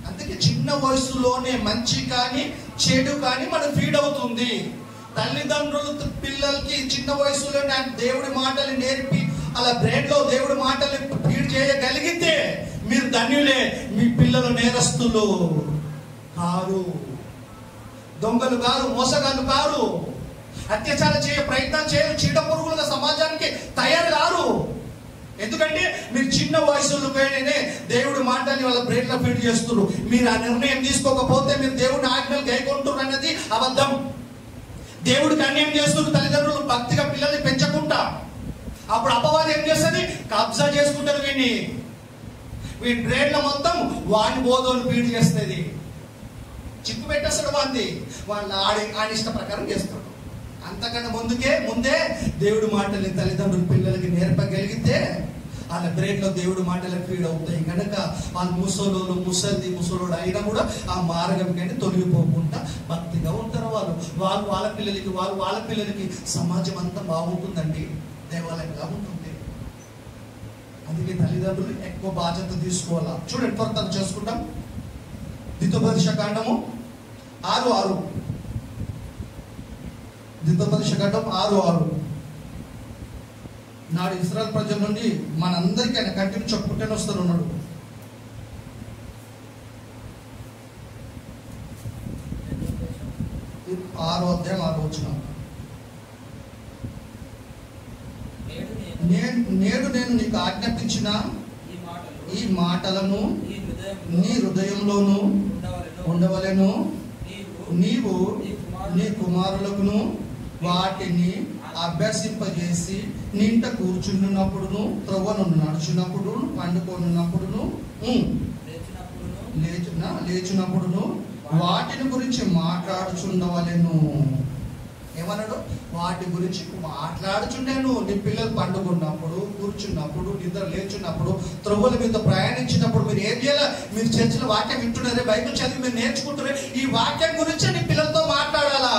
అందుకే చిన్న వయసులోనే మంచి కానీ చెడు కానీ మనం ఫీడ్ అవుతుంది. తల్లిదండ్రులు పిల్లలకి చిన్న వయసులోనే దేవుడి మాటలు నేర్పి అలా బ్రెయిన్ లో దేవుడి మాటలు ఫీడ్ చేయగలిగితే మీరు ధన్యులే. మీ పిల్లలు నేరస్తులు కారు, దొంగలు కారు, మోసగాళ్ళు కారు, అత్యాచారం ప్రయత్నాలు చేయరు, చీడ పురుగులుగా సమాజానికి తయారు కారు. ఎందుకంటే మీరు చిన్న వయసులోనే దేవుడి మాటని వాళ్ళ బ్రెయిన్ లో ఫీడ్ చేస్తున్నారు. మీరు ఆ నిర్ణయం తీసుకోకపోతే మీరు దేవుడిని ఆజ్ఞలు గైకొంటున్నారు అన్నది అబద్ధం. దేవుడికి అన్యాయం చేస్తున్నారు తల్లిదండ్రులు భక్తిగా పిల్లల్ని పెంచకుండా. అప్పుడు అపవాది ఏం చేస్తుంది? కబ్జా చేసుకుంటారు. వీడి బ్రెయిన్ లో మొత్తం వాడి బోధోలు ఫీడ్ చేస్తుంది. చిక్కు పెట్టేస్తాడు వాడిని, వాళ్ళ ఆడి ఇష్ట ప్రకారం చేస్తాడు. అంతకన్నా ముందే దేవుడి మాటల్ని తల్లిదండ్రులు పిల్లలకి నేర్పగలిగితే వాళ్ళ బ్రెయిన్ లో దేవుడు మాటలు ఫీడ్ అవుతాయి కనుక వాళ్ళు ముసలోడు అయినా కూడా ఆ మార్గం కానీ తొలగిపోకుండా భక్తిగా ఉంటారు. వాళ్ళ పిల్లలకి సమాజం అంతా బాగుంటుందండి, దేవాలయంగా ఉంటుంది. అందుకే తల్లిదండ్రులు ఎక్కువ బాధ్యత తీసుకోవాలా. చూడండి, త్వరగా చేసుకుంటాం. ద్వితోపదేశకాండము 6:6. ద్వితోపదేశకాండం 6:6. నాడు ఇశ్రాయేలు ప్రజల నుండి మనందరికీ ఆయన కంటిన్యూ చెప్పుకుంటూనే వస్తున్నాడు. 6:6. నేడు నేను నీకు ఆజ్ఞాపించిన ఈ మాటలను నీ హృదయంలోను ఉండవలెను. నీవు నీ కుమారులకును వాటిని అభ్యసింపజేసి నింట కూర్చున్నప్పుడును, త్రవ్వను నడుచున్నప్పుడు, పండుకొనున్నప్పుడును, లేచినప్పుడును వాటిని గురించి మాట్లాడుచుండవలెను. ఏమన్నాడు? వాటి గురించి మాట్లాడుచుండేను. నీ పిల్లలు పండుకున్నప్పుడు, కూర్చున్నప్పుడు, నిద్ర లేచున్నప్పుడు, త్రవ్వుల మీద ప్రయాణించినప్పుడు మీరు ఏం చేయాలి? మీరు చర్చలో వాక్యం వింటున్నారే, బైబిల్ చదివి మీరు నేర్చుకుంటున్నారే, ఈ వాక్యం గురించి నీ పిల్లలతో మాట్లాడాలా.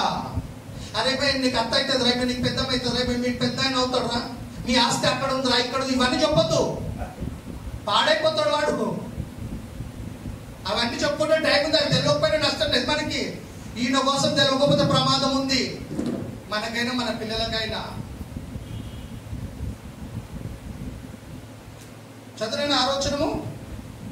అరే నీకు అత్త అవుతుంది రా, నీకు పెద్ద అవుతుంది రా, మీకు పెద్ద ఆయన అవుతాడు రా, మీ ఆస్తి అక్కడ ఉందిరా, ఇక్కడ ఉంది, ఇవన్నీ చెప్పొద్దు. పాడైపోతాడు వాడు. అవన్నీ చెప్పుకుంటే టైం ఉంది. అవి తెలియకపోయినా నష్టం లేదు మనకి. ఈయన కోసం తెలియకపోతే ప్రమాదం ఉంది, మనకైనా మన పిల్లలకైనా. చదువున ఆలోచనము.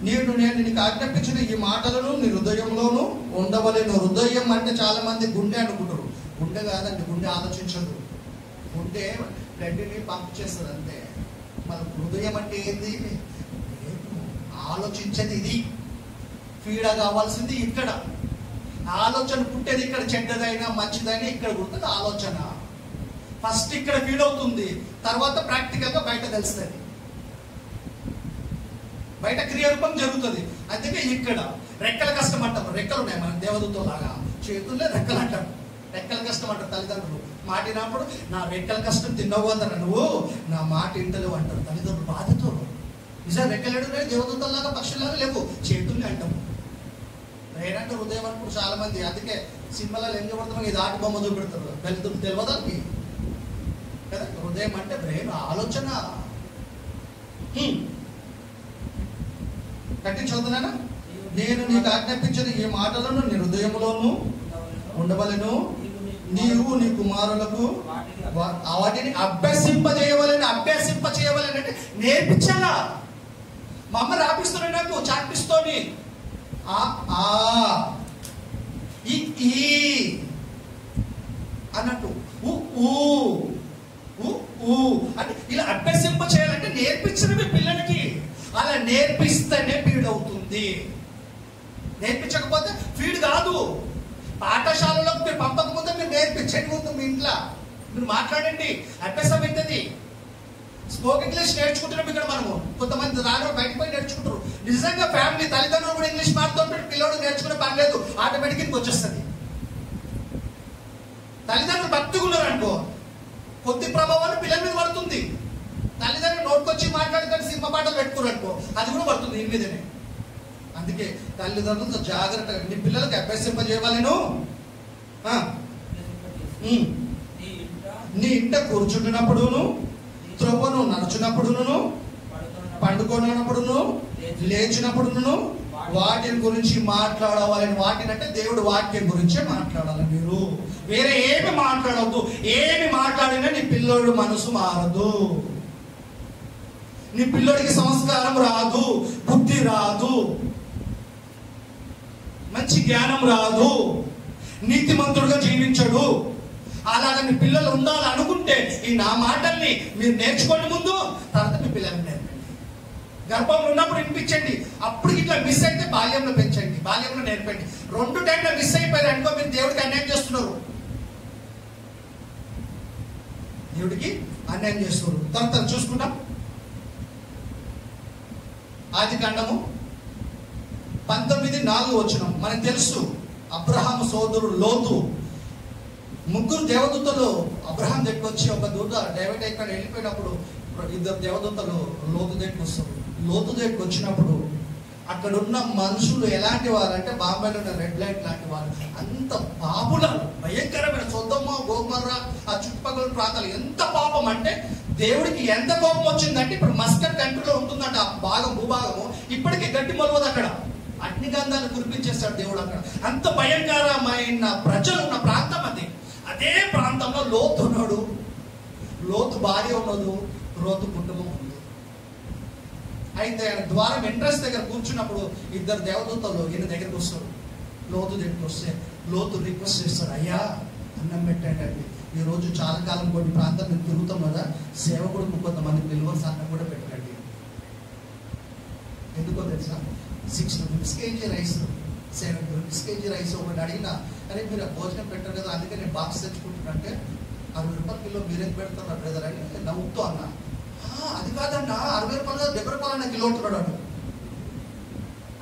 నేను నీకు ఆజ్ఞాపించిన ఈ మాటలను నీ హృదయంలోనూ ఉండవలేను. హృదయం అంటే చాలా మంది గుండె అనుకుంటారు. గుండె కాదండి, గుండె ఆలోచించదు. గుండె బ్లడ్ని పంప్ చేస్తుంది అంతే. మన హృదయం అంటే ఏంది? ఆలోచించేది ఇది. ఫీడ కావాల్సింది ఇక్కడ. ఆలోచన పుట్టేది ఇక్కడ. చెడ్డదైనా మంచిదైనా ఇక్కడ ఉంటుంది ఆలోచన. ఫస్ట్ ఇక్కడ ఫీడ్ అవుతుంది, తర్వాత ప్రాక్టికల్ గా బయట తెలుస్తుంది, బయట క్రియారూపం జరుగుతుంది. అందుకే ఇక్కడ రెక్కల కష్టం అంటారు. రెక్కలు ఉన్నాయి మన దేవదూతో లాగా, చేతుల్లో రెక్కలు అంటారు. రెక్కల కష్టం అంటారు తల్లిదండ్రులు. మాటినప్పుడు నా రెక్కల కష్టం తిన్నావు అంటారు, నువ్వు నా మాట ఇంటలేవు అంటారు తల్లిదండ్రులు బాధతో. నిజంగా రెక్కలేడు దేవదూతల్లాగా పక్షులాగా లేవు, చేతుల్ని అంటాము. బ్రెయిన్ హృదయం అనుకుంటు చాలా మంది. అందుకే సినిమాలలో ఏం చూపడతాం, ఇది ఆట బొమ్మ చూపెడతారు, వెళ్తుంది తెలియదానికి కదా. హృదయం అంటే బ్రెయిన్, ఆలోచన. కట్టి చదువుతున్నానా? నేను నీకు ఆజ్ఞాపించిన ఈ మాటలను నీ హృదయంలోనూ ఉండవలెను. నీవు నీ కుమారులకు వాటిని అభ్యసింపజేయవలని. అభ్యసింపజేయవలని అంటే నేర్పించాలా. మా అమ్మ రాపిస్తున్నాడు నాకు చాపిస్తోని అన్నట్టు అంటే ఇలా అభ్యసింప చేయాలంటే నేర్పించడం మీ పిల్లలకి. అలా నేర్పిస్తేనే ఫీడ్ అవుతుంది. నేర్పించకపోతే ఫీడ్ కాదు. పాఠశాలలో మీరు పంపక ముందే మీరు నేర్పించండి. ముందు మీ ఇంట్లో మీరు మాట్లాడండి, అభ్యాసం అవుతుంది. స్పోకెన్ ఇంగ్లీష్ నేర్చుకుంటున్నాం ఇక్కడ మనము. కొంతమంది రాను బయటకు పోయి నేర్చుకుంటారు. నిజంగా ఫ్యామిలీ తల్లిదండ్రులు కూడా ఇంగ్లీష్ మాట్లాడుతుంటే పిల్లలు నేర్చుకునే పని లేదు, ఆటోమేటిక్ వచ్చేస్తుంది. తల్లిదండ్రులు భక్తులున్నారు అనుకో, కొద్ది ప్రభావాలు పిల్లల మీద పడుతుంది. తల్లిదండ్రులు నోటుకొచ్చి మాట్లాడుతుంటే సినిమా పాటలు పెట్టుకున్నారు అనుకో, అది కూడా పడుతుంది దీని మీదనే. అందుకే తల్లిదండ్రులతో జాగ్రత్తగా నీ పిల్లలకి అభ్యసింపజేయవలెను. నీ ఇంట కూర్చుంటున్నప్పుడును, త్రవ్వను నడుచున్నప్పుడును, పండుకొన్నప్పుడును, లేచినప్పుడును వాటిని గురించి మాట్లాడవాలని. వాటిని అంటే దేవుడు వాక్యం గురించే మాట్లాడాలి. మీరు వేరే ఏమి మాట్లాడవద్దు. ఏమి మాట్లాడినా నీ పిల్లోడు మనసు మారదు, నీ పిల్లోడికి సంస్కారం రాదు, బుద్ధి రాదు, మంచి జ్ఞానం రాదు, నీతిమంతుడుగా జీవించడు. అలాగే మీ పిల్లలు ఉండాలి అనుకుంటే ఈ నా మాటల్ని మీరు నేర్చుకోండి ముందు, తర్వాత మీ పిల్లల్ని నేర్పండి. గర్భంలో ఉన్నప్పుడు వినిపించండి. అప్పుడు ఇట్లా మిస్ అయితే బాల్యంలో పెంచండి, బాల్యంలో నేర్పండి. 2 టైంలో మిస్ అయిపోయారు అనుకో, మీరు దేవుడికి అన్యాయం చేస్తున్నారు. దేవుడికి అన్యాయం చేస్తున్నారు. తర్వాత చూసుకుంటాం. ఆదికాండము 19:4 మనకు తెలుసు. అబ్రహాము సోదరుడు లోతు, 3 దేవదూతలు అబ్రహాం దగ్గర వచ్చి ఒక దూత డైవర్ట్ అయిపోయి వెళ్ళిపోయినప్పుడు ఇద్దరు దేవదూతలు లోతు దగ్గరికి వస్తారు. లోతు దగ్గరికి వచ్చినప్పుడు అక్కడ ఉన్న మనుషులు ఎలాంటి వారు అంటే బాంబేలో ఉన్న రెడ్ లైట్ లాంటి వారు. అంత పాపులాలు, భయంకరమైన సొదొమ గొమొర్రా ఆ చుట్టుపక్కల ప్రాంతాలు. ఎంత పాపం అంటే దేవుడికి ఎంత కోపం వచ్చిందంటే, ఇప్పుడు మస్కట్ కంట్రీలో ఉంటుందంట ఆ భాగం, భూభాగము. ఇప్పటికీ గట్టి మొలవదు అక్కడ, అగ్నిగంధాలు కురిపించేస్తాడు దేవుడు అక్కడ. అంత భయంకరమైన ప్రజలు ఉన్న ప్రాంతం అది. అదే ప్రాంతంలో లోతు ఉన్నాడు, లోతు భార్య ఉన్నదు, లోతు కుటుంబం ఉంది. అయితే ఆయన ద్వారం ఎంట్రన్స్ దగ్గర కూర్చున్నప్పుడు ఇద్దరు దేవదూతలు ఈయన దగ్గరికి వస్తారు. లోతు దగ్గరికి వస్తే లోతు రిక్వెస్ట్ చేస్తాడు, అయ్యా అన్నం పెట్టండి. ఈరోజు చాలా కాలం కొన్ని ప్రాంతాలు మేము తిరుగుతాం కదా, సేవకుడికి కొంతమంది పిలువల్సి అన్నం కూడా పెట్టండి. ఎందుకో తెలుసా, 6 rupees KG rice, 7 rupees KG rice. ఒకటి అడిగినా, అరే మీరు భోజనం పెట్టారు కదా అందుకే నేను బాక్స్ తెచ్చుకుంటున్నానంటే, 60 రూపాయల కిలో మీరేం పెడతారు బ్రదర్ అని నవ్వుతూ అన్నా. అది కాదన్నా, 60 రూపాయలు 70 రూపాయలు అన్న కిలో ఉంటున్నాడు.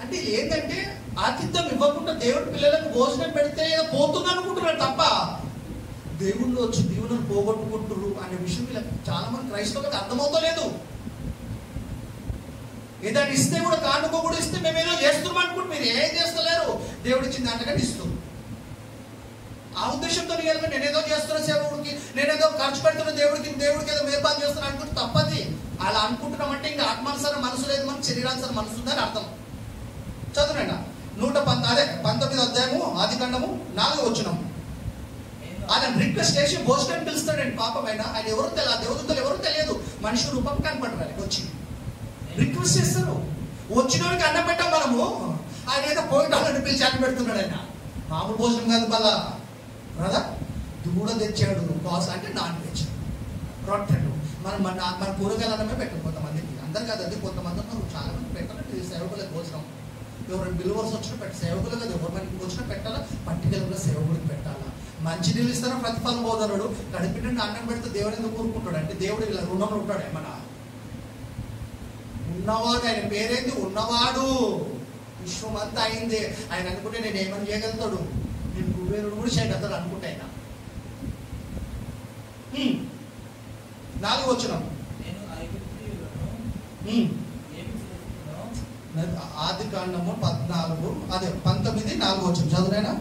అంటే ఏంటంటే ఆతిథ్యం ఇవ్వకుండా దేవుడి పిల్లలకు భోజనం పెడితే పోతుంది అనుకుంటున్నాడు తప్ప, దేవుళ్ళు వచ్చి దీవులను పోగొట్టుకుంటున్నారు అనే విషయం వీళ్ళకి చాలా మంది క్రైస్తవులకు అర్థమవుతలేదు. ఏదైనా ఇస్తే కూడా కానుకో కూడా ఇస్తే మేము ఏదో చేస్తున్నాం అనుకుంటే, మీరు ఏం చేస్తలేరు, దేవుడు ఇచ్చింది దాంట్లో ఇస్తుంది. ఆ ఉద్దేశంతో నేనేదో చేస్తున్నా సేవకుడికి, నేనేదో ఖర్చు పెడుతున్నా దేవుడికి ఏదో మేర్పాటు చేస్తున్నా అనుకుంటే తప్పది. అలా అనుకుంటున్నామంటే ఇంకా ఆత్మానుసారం మనసు లేదు, మనకు శరీరానుసారం మనసు ఉందని అర్థం. చదువునండి 19వ అధ్యాయము ఆదికాండము 4వ వచనం. ఆయన రిక్వెస్ట్ చేసి భోజనం పిలుస్తాడండి. పాపమైన ఆయన ఎవరు తెలియదు, దేవదూతలు ఎవరు తెలియదు, మనిషి రూపం కనపడరు. వచ్చి రిక్వెస్ట్ చేస్తారు, వచ్చిన వాడికి అన్నం పెట్టాం మనము. ఆయన ఏదో పోయిటాలని పిలిచి అన్నం పెడుతున్నాడు. ఆయన మామూలు భోజనం కాదు, మళ్ళా కదా దూడ తెచ్చాడు. కాస్ అంటే నాన్ వెజ్, రొట్టెలు. మన కూరగాయలు అన్నమే పెట్టాం కొంతమందికి, అందరు కాదు. అది కొంతమంది చాలా మంది పెట్టాలంటే సేవకులకు భోజనం. ఎవరైనా బిలువర్స్ వచ్చినా సేవకులు కదా, ఎవరు మనకి వచ్చినా పెట్టాలా, పర్టికులర్గా సేవకుడికి పెట్టాలా. మంచి నీళ్ళు ఇస్తారో ప్రతిఫలం పోదన్నాడు. కడుపు నుండి అన్నం పెడితే దేవుడు ఎందుకు కోరుకుంటాడు అంటే, దేవుడు ఇలా రుణంలో ఉంటాడు. ఏమన్నా ఉన్నవాడు, ఆయన పేరేంది, ఉన్నవాడు. విశ్వం అంతా అయింది ఆయన అనుకుంటే నేను ఏమని చేయగలుగుతాడు, నేను కుబేరుడు కూడా చేయగలుగుతాడు అనుకుంటే ఆయన. 4వ వచనం ఆదికాండము 19 4వ వచనం చదువునైనా.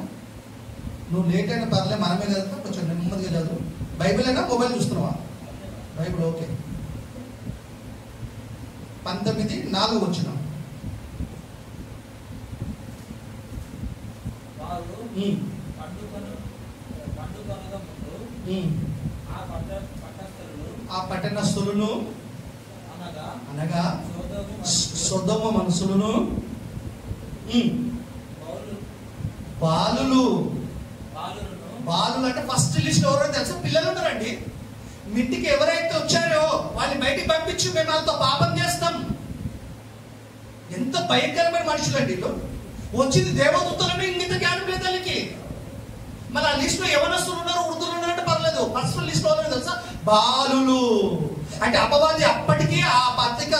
నువ్వు లేట్ అయినా పర్లే, మనమే చదువుతా, కొంచెం నెమ్మదిగా చదువు. బైబిల్ అయినా మొబైల్ చూస్తున్నావా? Bible okay. 19 4వ వచనం. ఆ పట్టణస్థులను అనగా సొదొమ మనుషులను బాలులు అంటే ఫస్ట్ లిస్ట్ ఎవరో తెలుసా, పిల్లలు ఉన్నారండి. మింటికి ఎవరైతే వచ్చారో వాళ్ళని బయటికి పంపించి మేము వాళ్ళతో పాపం చేస్తాం. ఎంత భయంకరమైన మనుషులు అండి వీళ్ళు. వచ్చింది దేవదూతలను, ఇంగిత జ్ఞానం లేదు వాళ్ళకి. మరి ఆ లిస్ట్ లో యవనస్తులు ఉన్నారు, వృద్ధులు ఉన్నారంటే పర్లేదు. ఫస్ట్ లిస్ట్ లో తెలుసా, బాలులు. అంటే అపవాది అప్పటికి ఆ పత్రిక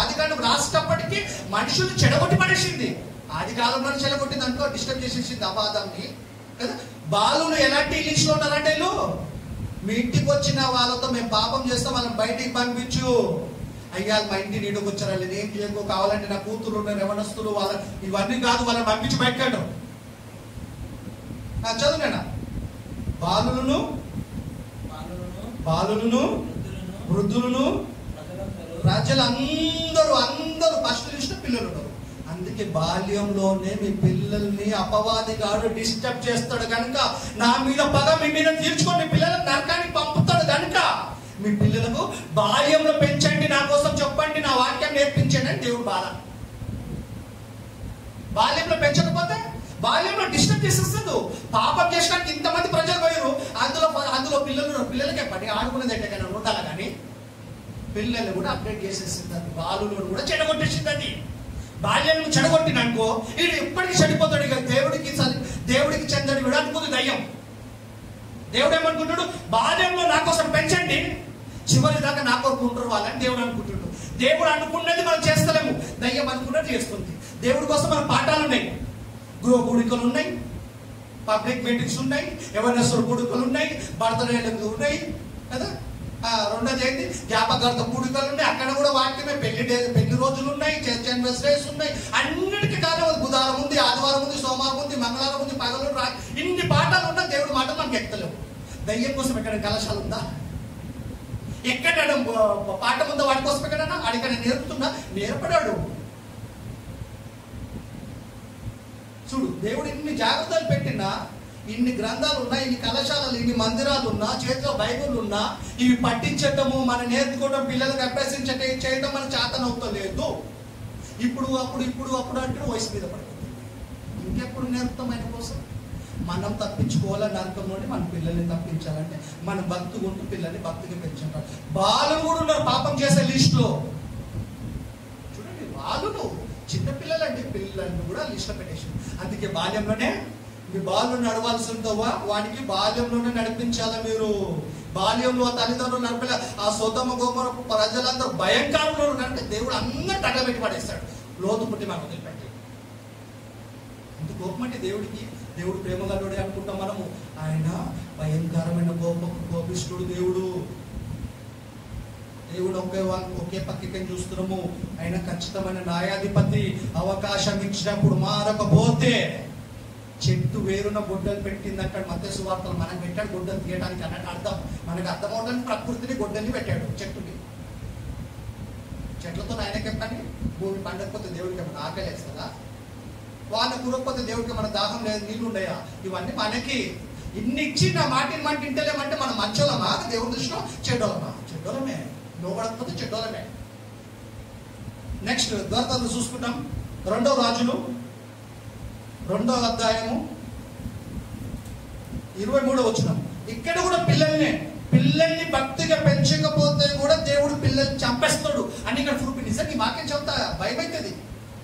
ఆదికాండం రాసేటప్పటికి మనుషులు చెడగొట్టి పడేసింది. ఆది కాలంలో చెడగొట్టింది అనుకో, డిస్టర్బ్ చేసేసింది అపవాదాన్ని కదా. బాలులు ఎలాంటి లిస్ట్ లో ఉన్నారంటే, వీళ్ళు మీ ఇంటికి వచ్చిన వాళ్ళతో మేము పాపం చేస్తాం, వాళ్ళని బయటికి పంపించు. అయ్యా మా ఇంటి నీటికి వచ్చారు, వాళ్ళు ఏం చేయకో, కావాలంటే నా కూతురు ఉన్నారు, యవనస్తులు, వాళ్ళ ఇవన్నీ కాదు, వాళ్ళని పంపించి బయటకండు. చదువునేనా, బాలులను వృద్ధులను ప్రజలందరూ ఫస్ట్ లిస్ట్ పిల్లలు ఉన్నారు. అందుకే బాల్యంలోనే మీ పిల్లల్ని అపవాదిగాడు డిస్టర్బ్ చేస్తాడు కనుక, నా మీద పగ మీ మీద తీర్చుకొని పిల్లలను నరకానికి పంపుతాడు కనుక, మీ పిల్లలకు బాల్యంలో పెంచండి, నా కోసం చెప్పండి, నా వాక్యం నేర్పించండి అని దేవుడు బాధ. బాల్యంలో పెంచకపోతే బాల్యంలో డిస్టర్బ్ చేసేస్తుంది. పాపం చేసడానికి ఇంతమంది ప్రజలు పోయారు, అందులో పిల్లలకే పని ఆడుకునేది ఎక్కడైనా ఉండాలి. కానీ పిల్లలు కూడా అప్డేట్ చేసేసింది, అది బాలులను కూడా చెడగొట్టేసింది. అది బాల్యాన్ని చెడగొట్టిననుకో వీడు ఎప్పటికీ చెడిపోతాడు. ఇక దేవుడికి చెందని కూడా అనుకుంది దయ్యం. దేవుడు ఏమనుకుంటాడు, బాల్యంలో నా కోసం పెంచండి, చివరి దాకా నా కొరకు ఉంటారు వాళ్ళని దేవుడు అనుకుంటున్నాడు. దేవుడు అనుకున్నది మనం చేస్తలేము, దయ్యం అనుకున్నది చేస్తుంది. దేవుడి కోసం మన పాఠాలు ఉన్నాయి, గృహ కూడికలు ఉన్నాయి, పబ్లిక్ మీటింగ్స్ ఉన్నాయి, యవనస్తుల కూడికలు ఉన్నాయి, బర్త్డేలు ఉన్నాయి కదా. రెండోది ఏంటి, జ్ఞాపకార్థ కూడికలు ఉన్నాయి, అక్కడ కూడా వాక్యమే. పెళ్లి రోజులు ఉన్నాయి, చర్చ్ యానివర్సరీస్ ఉన్నాయి, అన్నిటికీ కాదు. బుధవారం ఉంది, ఆదివారం ఉంది, సోమవారం ఉంది, మంగళవారం ఉంది, పగలు ఇన్ని పాఠాలు ఉన్నా దేవుడి మాటలు మనకి ఎక్కలేవు. దయ్యం కోసం ఎక్కడ కళాశాల ఉందా? ఎక్కడ పాఠం ఉందా? వాడి కోసం ఎక్కడన్నా అడిగిన నేర్పుతున్నా? నేర్పడాడు. చూడు, దేవుడు ఇన్ని జాగ్రత్తలు పెట్టినా, ఇన్ని గ్రంథాలు ఉన్నా, ఇన్ని కళాశాలలు, ఇన్ని మందిరాలు ఉన్నా, చేతిలో బైబుల్ ఉన్నా, ఇవి పట్టించటము, మనం నేర్చుకోవడం, పిల్లలకు అభ్యసించటం చేయడం మన చేతనవుతలేదు. ఇప్పుడు అంటే వయసు మీద పడుతుంది. ఇంకెప్పుడు నేర్పుతాం ఆయన కోసం? మనం తప్పించుకోవాలని నరకం నుండి మన పిల్లల్ని తప్పించాలంటే మన భక్తి ఉంటూ పిల్లల్ని భక్తిగా పెంచుంటారు. బాలు కూడా ఉన్నారు పాపం చేసే లిస్టులో. చూడండి, బాలును చిన్నపిల్లలంటే పిల్లలను కూడా లిస్టులో పెట్టేసి, అందుకే బాల్యంలోనే మీ బాలు నడవాల్సి ఉంటుందా? వాడికి బాల్యంలోనే నడిపించాలా మీరు. బాల్యంలో తల్లిదండ్రులు నడిపే ఆ సొదమ గోమర ప్రజలందరూ భయంకరంలో అంటే దేవుడు అందరూ తగ్గబెట్టి పడేస్తాడు. లోతు పుట్టి మాకు వదిలిపెట్టి అంత కోపం అంటే దేవుడికి. దేవుడు ప్రేమగలుడే అనుకుంటాం మనము. ఆయన భయంకరమైన కోపిష్ఠుడు దేవుడు. దేవుడు ఒకే పక్కకి చూస్తున్నాము. ఆయన ఖచ్చితమైన న్యాయాధిపతి. అవకాశం ఇచ్చినప్పుడు మారకపోతే చెట్టు వేరున గొడ్డలు పెట్టింది అంటాడు మత్తయి సువార్తలో. మనకు పెట్టాడు గొడ్డలు తీయడానికి అన్నట్టు అర్థం. మనకు అర్థం అవడానికి ప్రకృతిని గొడ్డల్ని పెట్టాడు చెట్టుని. చెట్లతో ఆయనకి పని. భూమి పండకపోతే దేవుడికి ఏమైనా ఆకలి వేస్తుందా? వాన కురకపోతే దేవుడికి మన దాహం లేదు, నీళ్లు ఉన్నాయా? ఇవన్నీ మనకి. ఇన్ని ఇచ్చి నా మాటిని ఇంటలేమంటే మనం మంచోళమా? దేవుడి దృష్టిలో చెడ్డోళమా? చెడ్డోళమే. లోబడకపోతే చెడ్డోళమే. నెక్స్ట్ ద్వారకాలు చూసుకుంటాం. 2వ రాజులు 2వ అధ్యాయము 23వ వచనం. ఇక్కడ కూడా పిల్లల్ని భక్తిగా పెంచకపోతే కూడా దేవుడు పిల్లల్ని చంపేస్తాడు అని ఇక్కడ ప్రూఫ్. నిజంగా ఈ వాక్యం చెప్తా భయం అవుతుంది.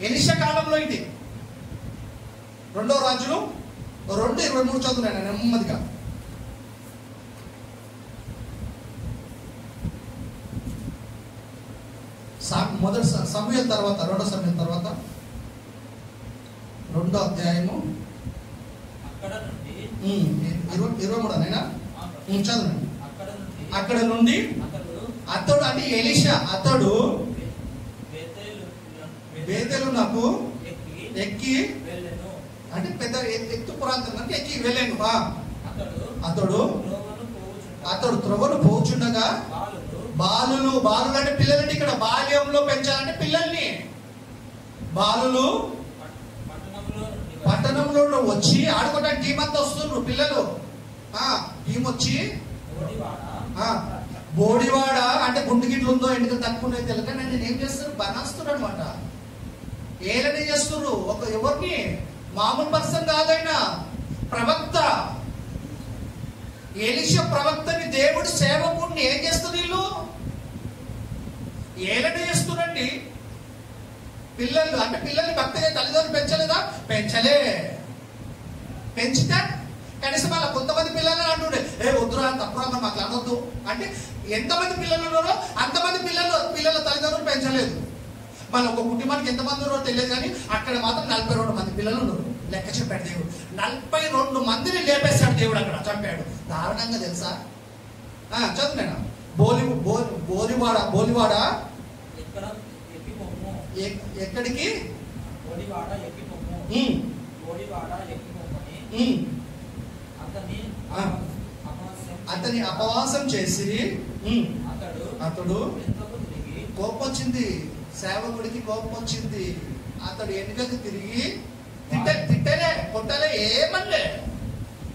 ఎలీషా కాలంలో ఇది. 2వ రాజులు 2:23 చదువున్నాను నెమ్మదిగా. మొదటి సమూయేలు తర్వాత 2వ సమూయేలు తర్వాత 2వ అధ్యాయము 23 అయినా చదువునండి. అక్కడ నుండి అతడు అంటే ఎలీషా అతడు బేతేలునకు ఎక్కి అంటే పెద్ద ఎత్తు ప్రాంతం అంటే ఎక్కి వెళ్ళాను. అతడు త్రోవను పోచుండగా బాలులు అంటే పిల్లలంటే ఇక్కడ బాల్యంలో పెంచాలంటే పిల్లల్ని బాలులు పట్టణంలో వచ్చి ఆడుకోవడానికి టీం అంతా వస్తున్నారు పిల్లలు. టీం వచ్చి బోడివాడ అంటే గుండు గిట్లు ఉందో ఎందుకు తక్కువ తెలియక నేను ఏం చేస్తారు బనాస్తున్నారు అనమాట. ఏలని చేస్తున్నారు. ఎవరిని మామూలు పర్సన్ కాదైనా ప్రవక్త. ఎలీషా ప్రవక్తని దేవుడు సేవకుడిని ఏం చేస్తారు వీళ్ళు? ఏలని చేస్తున్నారండి పిల్లలు. అంటే పిల్లల్ని భక్తిగా తల్లిదండ్రులు పెంచలేదా? పెంచలే. పెంచితే కనీసం అలా కొంతమంది పిల్లలు అంటుండే వద్దురా తప్పురా మరి మాకు అనొద్దు అంటే ఎంతమంది పిల్లలు ఉన్నారో అంతమంది పిల్లల తల్లిదండ్రులు పెంచలేదు. మన ఒక కుటుంబానికి ఎంతమంది ఉన్నారో తెలియదు కానీ అక్కడ మాత్రం 42 మంది పిల్లలు ఉన్నారు. లెక్క చెప్పాడు దేవుడు. 42 మందిని లేపేశాడు దేవుడు. అక్కడ చంపాడు. దారుణంగా తెలుసా? చదువునా బోలివాడ ఎక్కడికి అతని అపవాసం చేసి అతడు కోపం వచ్చింది. సేవకుడికి కోపం వచ్చింది. అతడు వెనుకకు తిరిగి తిట్టలే కొట్టలే ఏమనలే.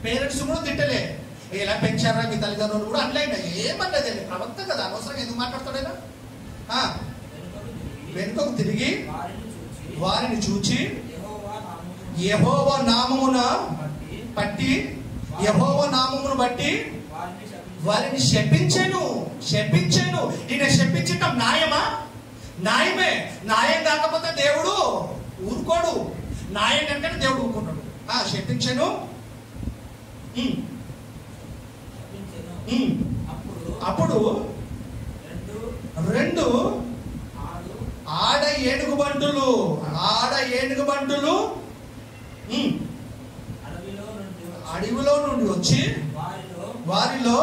పేరెంట్స్ కూడా తిట్టలే. ఎలా పెంచారా మీ తల్లిదండ్రులు కూడా అనలేండి. ఏమన్నది ప్రవక్త కదా అనవసరంగా ఎందుకు మాట్లాడతాడైనా? వెనుకకు తిరిగి వారిని చూచి యెహోవా నామమును బట్టి వారిని శపించెను. ఈయన శపించటం న్యాయమా? న్యాయమే. న్యాయం కాకపోతే దేవుడు ఊరుకోడు. న్యాయం కనుక దేవుడు ఊరుకున్నాడు. శపించెను. అప్పుడు 2 ఆడ ఏనుగుబంటులు అడవిలో నుండి వచ్చి వారిలో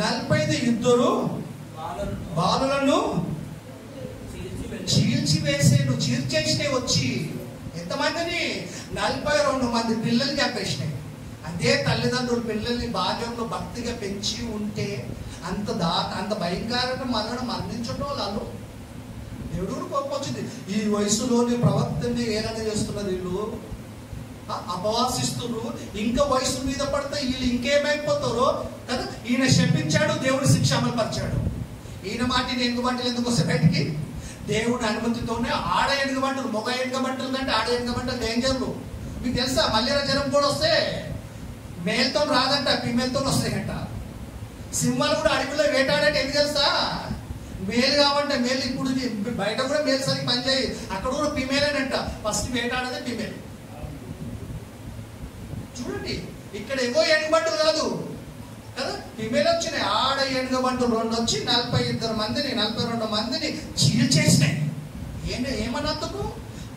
45 ఇద్దరు బాలులను చీల్చివేసేను. చీల్చేసినాయి వచ్చి ఎంతమందిని? 42 మంది పిల్లలు చంపేసినాయి. అదే తల్లిదండ్రులు పిల్లల్ని బాల్యంలో భక్తిగా పెంచి ఉంటే అంత భయంకరమైన మరణం మరణించడం వాళ్ళు. దేవుడు కోపం వచ్చింది. ఈ వయసులోని ప్రవర్తనని ఏదైనా చేస్తున్నారు వీళ్ళు, అపవాసిస్తున్నారు. ఇంకా వయసు మీద పడితే వీళ్ళు ఇంకేమైపోతారో కదా. ఈయన శపించాడు, దేవుడు శిక్ష అమలుపరిచాడు. ఈయన మాటిని ఎనుగుబంటలు ఎందుకు వస్తే బయటికి? దేవుడి అనుమతితోనే. ఆడ ఎనుగుబంటలు, మగ ఎనుగుబంటలు కంటే ఆడ ఎనుగుబంటలు డేంజర్లు. మీకు తెలుసా? మలేరియా జ్వరం కూడా వస్తే మేల్తో రాదంట, ఫిమేల్తో వస్తాయంట. సింహాలు కూడా అడవిలో వేటాడంటే ఎందుకు తెలుసా? మేలు కావంటే మేలు. ఇప్పుడు బయట కూడా మేలు సరిగ్గా పనిచేయి, అక్కడ కూడా ఫిమేలేనంట. First వేటాడదే female. చూడండి, ఇక్కడ ఏవో ఎనుగుబంటలు కాదు కదా, ఫిమేల్ వచ్చినాయి. ఆడ ఎనుగుబంటలు 2 వచ్చి 42 మందిని చీల్చేసినాయి. ఏమన్నందుకు?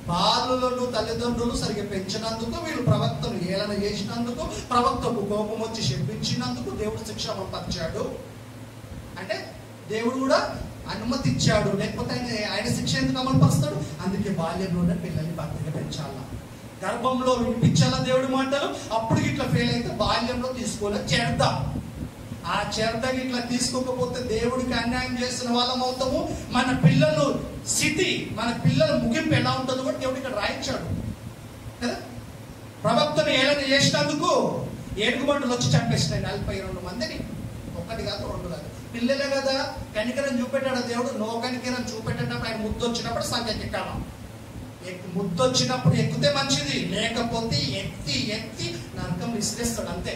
బాలులను తల్లిదండ్రులు సరిగ్గా పెంచినందుకు, వీళ్ళు ప్రవక్తను ఏలన చేసినందుకు, ప్రవక్తకు కోపం వచ్చి శపించినందుకు దేవుడు శిక్ష అమలుపరిచాడు. అంటే దేవుడు కూడా అనుమతిచ్చాడు, లేకపోతే ఆయన శిక్ష ఎందుకు అమలుపరుస్తాడు? అందుకే బాల్యంలోనే పిల్లల్ని భక్తిగా పెంచాలా, గర్భంలో వినిపించాలా దేవుడి మాటలు. అప్పుడు ఇట్లా ఫెయిల్ అయితే బాల్యంలో తీసుకోలే చేద్దాం. ఆ చేద్దాం ఇట్లా తీసుకోకపోతే దేవుడికి అన్యాయం చేసిన వాళ్ళం అవుతాము. మన పిల్లలు స్థితి, మన పిల్లల ముగింపు ఎలా ఉంటుందో కూడా దేవుడు ఇక్కడ రాయించాడు కదా. ప్రవక్తను ఏలన చేసినందుకు ఏనుగుబంటలు వచ్చి చంపేసినాయి 42 మందిని. 1 కాదు 2 కాదు. పిల్లలే కదా, కనికరం చూపెట్టాడు దేవుడు. నో కనికరం చూపెట్టేటప్పుడు ఆయన ముద్దు వచ్చినప్పుడు సంఖ్యకి ఎక్కాలి. ముద్దు వచ్చినప్పుడు ఎక్కితే మంచిది, లేకపోతే ఎత్తి నరకం విసిరేస్తాడు అంతే.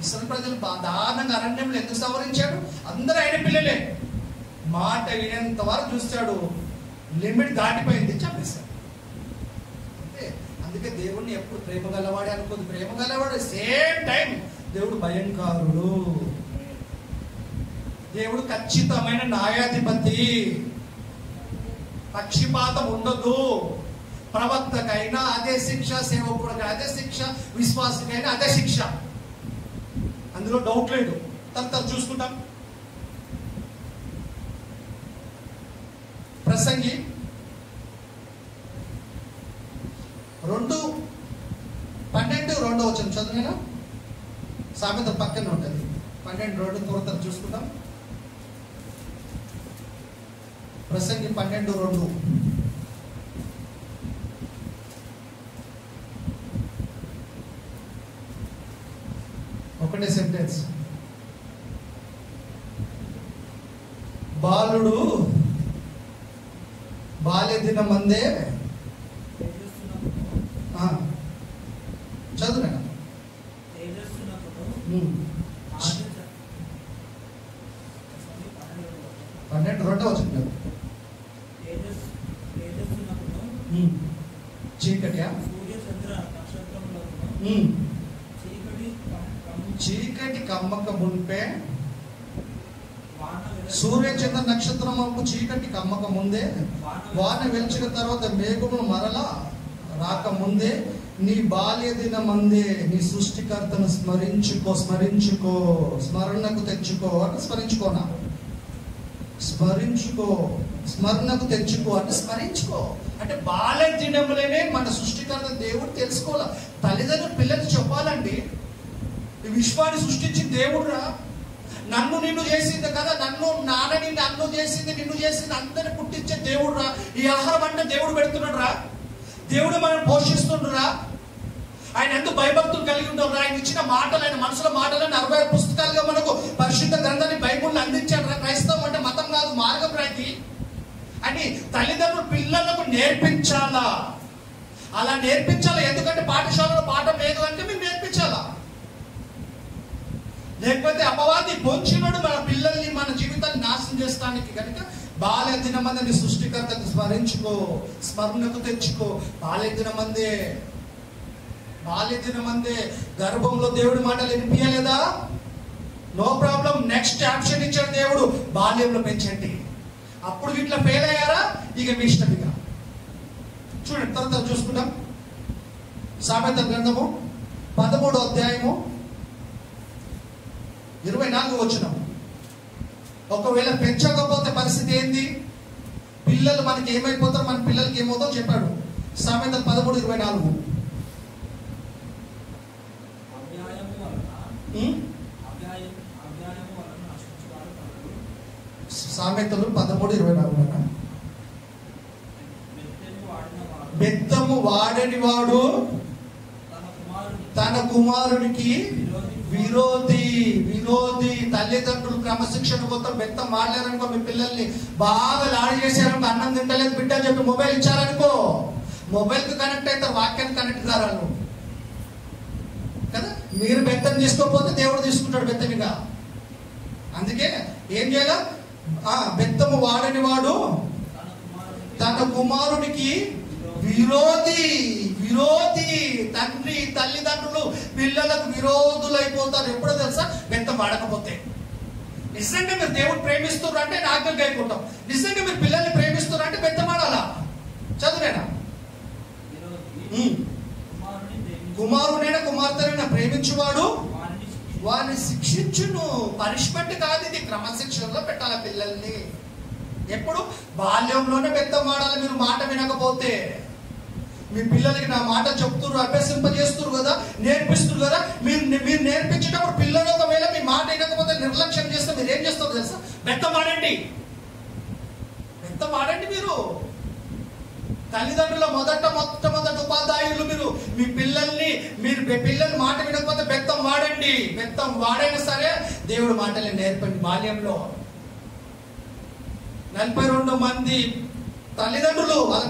ఇస్రాయేల్ ప్రజలు దారుణంగా అరణ్యంలో ఎందుకు సంవరించాడు? అందరూ ఆయన పిల్లలే. మాట వినేంత వరకు చూస్తాడు, లిమిట్ దాటిపోయింది, చంపేస్తాడు అంతే. అందుకే దేవుడిని ఎప్పుడు ప్రేమ గలవాడే అనుకోదు. ప్రేమ గలవాడు సేమ్ టైం దేవుడు భయంకరుడు. దేవుడు ఖచ్చితమైన న్యాయాధిపతి. పక్షపాతం ఉండదు. ప్రవక్తకైనా అదే శిక్ష, సేవకుడికైనా అదే శిక్ష, విశ్వాసకైనా అదే శిక్ష. అందులో డౌట్ లేదు. తర్వాత చూసుకుంటాం. ప్రసంగి 2:12 చదువునా? సామెత పక్కన ఉంటుంది. 12:2 త్వరత చూసుకుంటాం. ప్రసంగి 12:2. ఒకటే సెంటెన్స్. బాలుడు బాల్య దినమందే చదువునా? 12:2 వచ్చింది. చీకటి చీకటి కమ్మక మునిపే, సూర్యచంద్ర నక్షత్రము చీకటి కమ్మక ముందే, వాన వెలిచిన తర్వాత మేఘములు మరలా రాకముందే, నీ బాల్య దినమందే నీ సృష్టికర్తను స్మరించుకో. స్మరణకు తెచ్చుకో అంటే స్మరించుకోనా? స్మరణకు తెచ్చుకో అంటే స్మరించుకో. అంటే బాల్య దినములనే మన సృష్టికర్త దేవుడు తెలుసుకోవాలి. తల్లిదండ్రులు పిల్లలు చెప్పాలండి, విశ్వాన్ని సృష్టించిన దేవుడు రా, నన్ను నిన్ను చేసింది కదా, నన్ను చేసింది నిన్ను చేసింది, అందరిని పుట్టించే దేవుడు రా. ఈ ఆహారం అంటే దేవుడు పెడుతున్నాడు రా. దేవుడు మనం పోషిస్తుండ్రా. ఆయన ఎందుకు భయభక్తులు కలిగి ఉంటారు. ఆయన ఇచ్చిన మాటలు, ఆయన మనసుల మాటలను 66 పుస్తకాలుగా మనకు పరిశుద్ధ గ్రంథాన్ని బైబుల్ని అందించాడు. క్రైస్తవం అంటే మతం కాదు, మార్గం రాకి అని తల్లిదండ్రులు పిల్లలకు నేర్పించాలా. అలా నేర్పించాలా. ఎందుకంటే పాఠశాలలో పాఠం లేదు అంటే మేము నేర్పించాలా. లేకపోతే అపవాది పొంచినోడు మన పిల్లల్ని, మన జీవితాన్ని నాశనం చేస్తానికి కనుక బాల్య దినమందే సృష్టికర్తకు స్మరణకు తెచ్చుకో. బాల్య దినమందే గర్భంలో దేవుడి మాటలు వినిపించలేదా? No problem. నెక్స్ట్ ఆప్షన్ ఇచ్చాడు దేవుడు, బాల్యంలో పెంచండి. అప్పుడు ఇట్లా ఫెయిల్ అయ్యారా, ఇక మీ ఇష్టంగా చూడండి. తర్వాత చూసుకుంటాం. సామెత గ్రంథము 13వ అధ్యాయము 24 వచనం. ఒకవేళ పెంచకపోతే పరిస్థితి ఏంది? పిల్లలు మనకి ఏమైపోతారు, మన పిల్లలకి ఏమవుతావు చెప్పాడు. సామెతలు 13:24. సామెతలు 13:24. బెత్తము వాడని వాడు తన కుమారునికి విరోధి. తల్లిదండ్రులు క్రమశిక్షణ కోసం బెత్తం వాడలేరనుకో, మీ పిల్లల్ని బాగా లాడి చేశారనుకో, అన్నం తింటలేదు బిడ్డ అని చెప్పి మొబైల్ ఇచ్చారనుకో, మొబైల్ కి కనెక్ట్ అవుతారు, వాక్యానికి కనెక్ట్ కారాలు కదా. మీరు బెత్తం తీసుకోకపోతే దేవుడు తీసుకుంటాడు బెత్తమిగా. అందుకే ఏం చేయాల? బెత్తము వాడని వాడు తన కుమారునికి విరోధి. తండ్రి తల్లిదండ్రులు పిల్లలకు విరోధులు అయిపోతారు. ఎప్పుడో తెలుసా? బెత్తం వాడకపోతే. నిజంగా మీరు దేవుడు ప్రేమిస్తున్నారు అంటే ఆజ్ఞలు గైకుంటాం. నిజంగా మీరు పిల్లల్ని ప్రేమిస్తున్నారు అంటే బెత్తం వాడాలా? చదువునేనా? కుమారుడైనా కుమార్తెనైనా ప్రేమించువాడు వారిని శిక్షించును. పనిష్మెంట్ కాదు ఇది, క్రమశిక్షణలో పెట్టాలి పిల్లల్ని. ఎప్పుడు? బాల్యంలోనే బెత్తం వాడాలి. మీరు మాట వినకపోతే మీ పిల్లలకి నా మాట చెప్తున్నారు, అభ్యసింపజేస్తున్నారు కదా, నేర్పిస్తున్నారు కదా. మీరు నేర్పించేటప్పుడు పిల్లలు ఒకవేళ మీ మాట వినకపోతే నిర్లక్ష్యం చేస్తే మీరు ఏం చేస్తారు తెలుసా? బెత్తం వాడండి. మీరు తల్లిదండ్రుల మొట్టమొదటి ఉపాధ్యాయులు మీరు. మీ పిల్లల్ని మాట వినకపోతే బెత్తం వాడండి. బెత్తం వాడైనా సరే దేవుడు మాటలు నేర్పండి. బాల్యంలో 42 మంది తల్లిదండ్రులు వాళ్ళ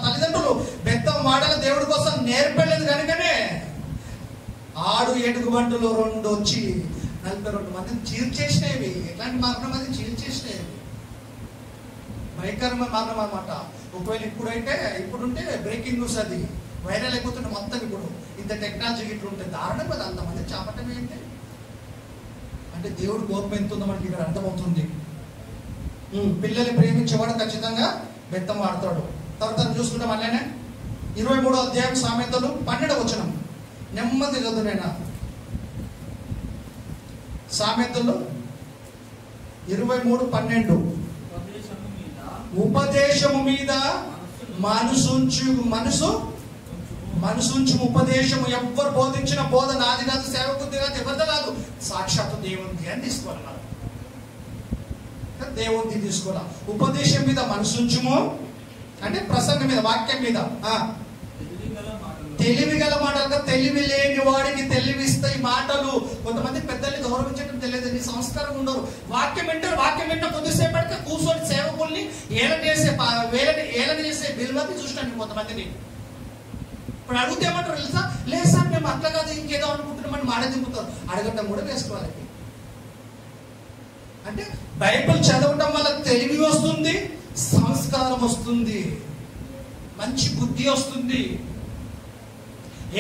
తల్లిదండ్రులు బెత్తం వాడాలి దేవుడి కోసం నేర్పలేదు కనుకనే 6 ఏడుగు బంటులు 2 వచ్చి 42 మందిని చీల్చేసినవి. ఎట్లాంటి మరణం అది? చీల్చేసినవి. భయంకరమైన మరణం అన్నమాట. ఒకవేళ ఇప్పుడుంటే బ్రేకింగ్ న్యూస్, అది వైరల్ అయిపోతుంటే మొత్తం. ఇప్పుడు ఇంత టెక్నాలజీ ఇట్లా ఉంటుంది, దారుణం కదా. అంతమంది చాపటం ఏంటి అంటే దేవుడు కోపం ఎంత ఉందో మనకి ఇక్కడ అర్థమవుతుంది. పిల్లల్ని ప్రేమించేవాడు ఖచ్చితంగా బెత్తం వాడతాడు. తర్వాత చూసుకుంటాం అట్లనే 23వ అధ్యాయం సామెతలు 12వ వచనం. నెమ్మది చదువునైనా సామెతలు 23:12. ఉపదేశము మీద మనసుంచు ఉపదేశము. ఎవ్వరు బోధించిన బోధ నాది కాదు, సేవకుది కాదు, ఎవరిది కాదు, సాక్షాత్తు దేవునిది అని తీసుకోవాలి. దేవునిది తీసుకోవాలి. ఉపదేశం మీద మనసుంచుము అంటే ప్రసంగం మీద, వాక్యం మీద. తెలివి గల మాటలు. తెలివి లేని వాడికి తెలివిస్తాయి మాటలు. కొంతమంది పెద్దల్ని గౌరవించడం తెలియదు, సంస్కారం ఉండరు. వాక్యం వింటారు కొద్దిసేపటికి కూర్చొని సేవకుల్ని ఏలన చేసే బిల్వతి చూసినాను కొంతమందిని. ఇప్పుడు అడిగితే ఏమంటారు తెలుసా? లేదు సార్ మేము అట్లా కాదు ఇంకేదో అనుకుంటున్నామని మాట దింపుతారు. అడగటం కూడా వేసుకోవాలి. అంటే బైబిల్ చదవటం వల్ల తెలివి వస్తుంది, సంస్కారం వస్తుంది, మంచి బుద్ధి వస్తుంది.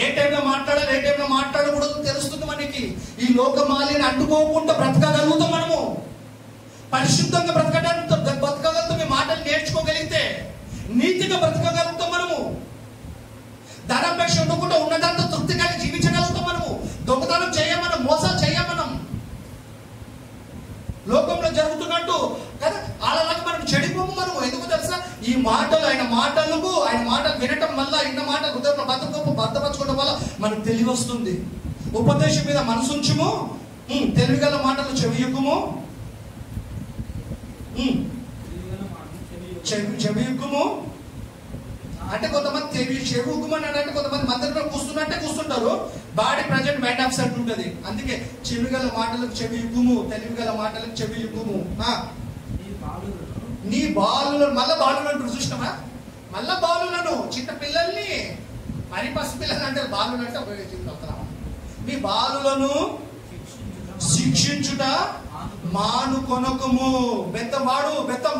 ఏ టైంలో మాట్లాడాలి, ఏ టైంలో మాట్లాడకూడదు తెలుస్తుంది మనకి. ఈ లోకమాలిని అంటుకోకుండా బ్రతకగలుగుతాం. మనము పరిశుద్ధంగా బ్రతకగలుగుతాం. మీ మాటలు నేర్చుకోగలిగితే నీతిగా బ్రతకగలుగుతాం. మనము ధనాపేక్ష ఉండకుండా ఉన్నదంతా తృప్తిగా జీవించగలుగుతాం. మనము దొంగతనం చేయమనం, మోసాలు చేయమనం. లోకంలో జరుగుతున్నట్టు కదా అలాగే మనం చెడిపోము. మనము ఎందుకు తెలుసా? ఈ మాటలు ఆయన మాటలు వినటం వల్ల, ఇన్న మాట హృదయంలో భద్రపరచుకోవడం వల్ల మనకు తెలివి వస్తుంది. ఉపదేశం మీద మనసుంచుము, తెలివిగల మాటలు చెవియుక్కుము. చెవియుక్కుము అంటే కొంతమంది చెవియుక్కుమని అంటే కొంతమంది మందిరంలో కూర్చుంటారు. బాడీ ప్రజెంట్ మైండ్ అప్సెట్ ఉంటుంది. అందుకే చెవిగల మాటలకు చెవియుక్కుము, తెలివిగల మాటలకు చెవియుక్కుము. నీ బాలులను మళ్ళా బాలులు అంటారు చూసినామా? మళ్ళా బాలులను, చిన్న పిల్లల్ని, మరి పసి పిల్లలు అంటే బాలులు అంటే ఉపయోగించుకుంటున్నామా? మీ బాలులను శిక్షించుట మానుకొనకుము. బెత్తం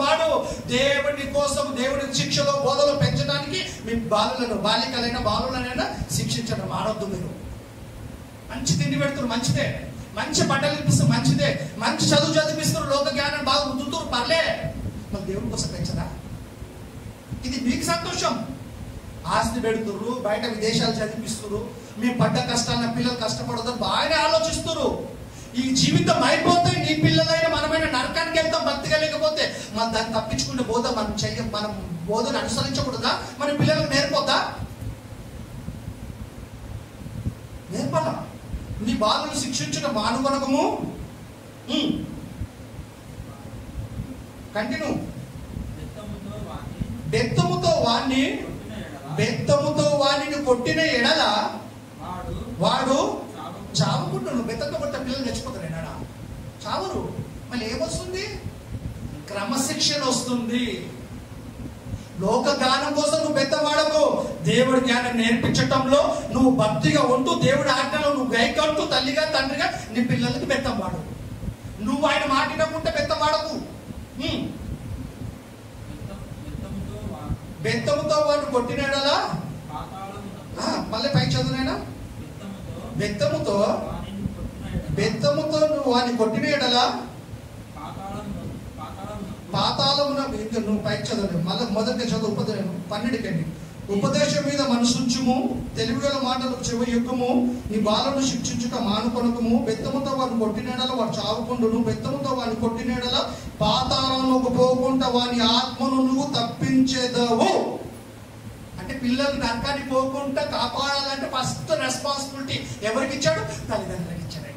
వాడు దేవుడి కోసం, దేవుడి శిక్షలో బోధలో పెంచడానికి మీ బాలికలైనా బాలులనైనా శిక్షించడం మానవద్దు. మీరు మంచి తిండి పెడుతున్నారు, మంచిదే. మంచి బట్టలు ఇప్పిస్తారు, మంచిదే. మంచి చదువు చదివిస్తారు, లోక జ్ఞానం బాగా గుర్తున్నారు, పర్లే. మరి దేవుడి కోసం పెంచదా? ఇది మీకు సంతోషం. ఆస్తి పెడుతున్నారు, బయట విదేశాలు చదివిస్తున్నారు, మీ పడ్డ కష్టాలను పిల్లలు కష్టపడతారు, బాగానే ఆలోచిస్తున్నారు. ఈ జీవితం అయిపోతే నీ పిల్లలైన మనమైన నరకానికి వెళ్తాం భక్తిగా లేకపోతే. మన దాన్ని తప్పించుకుంటే బోధ మనం బోధను అనుసరించకూడదా? మన పిల్లలకు నేర్పొద్దా? నేర్పాలా? నీ బాలను శిక్షించిన మానుకొనకము. కంటిన్యూ. బెత్తముతో వాణ్ణి కొట్టిన ఎడల వాడు చావుకుంటున్నాడు. బెత్తంతో కొట్టిన పిల్లలు చచ్చిపోతారు ఎన్నడా? చావరు. మళ్ళీ ఏమొస్తుంది? క్రమశిక్షణ వస్తుంది. లోక జ్ఞానం కోసం నువ్వు బెత్తం వాడకు. దేవుడి జ్ఞానం నేర్పించటంలో నువ్వు భక్తిగా ఉంటూ దేవుడి ఆజ్ఞలో నువ్వు గైకంటూ తల్లిగా తండ్రిగా నీ పిల్లలకి బెత్తం వాడు. నువ్వు ఆయన మాటినకుంటే బెత్తం వాడకు. బెత్తముతో వాడు కొట్టినాడలా. మళ్ళీ పై చదువునైనా. బెత్తముతో నువ్వు వాడిని కొట్టినాడలా పాతాళమున. నువ్వు పైకి చదవలేవు. మళ్ళీ మొదటి చదువు 12 ఉపదేశం మీద మనసుంచుము, తెలివిగల మాటలు చెవి యొక్కము, నీ బాలను శిక్షించుట మానుకొనకము. బెత్తముతో వాడిని కొట్టినేడల వాడు చావుకుండును. బెత్తముతో వాడిని కొట్టినేడల పాతాళంలోకి పోకుండా వాని ఆత్మను నువ్వు తప్పించేదవు. అంటే పిల్లలు నరకానికి పోకుండా కాపాడాలంటే ఫస్ట్ రెస్పాన్సిబిలిటీ ఎవరికి ఇచ్చాడు? తల్లిదండ్రులకు ఇచ్చాడండి.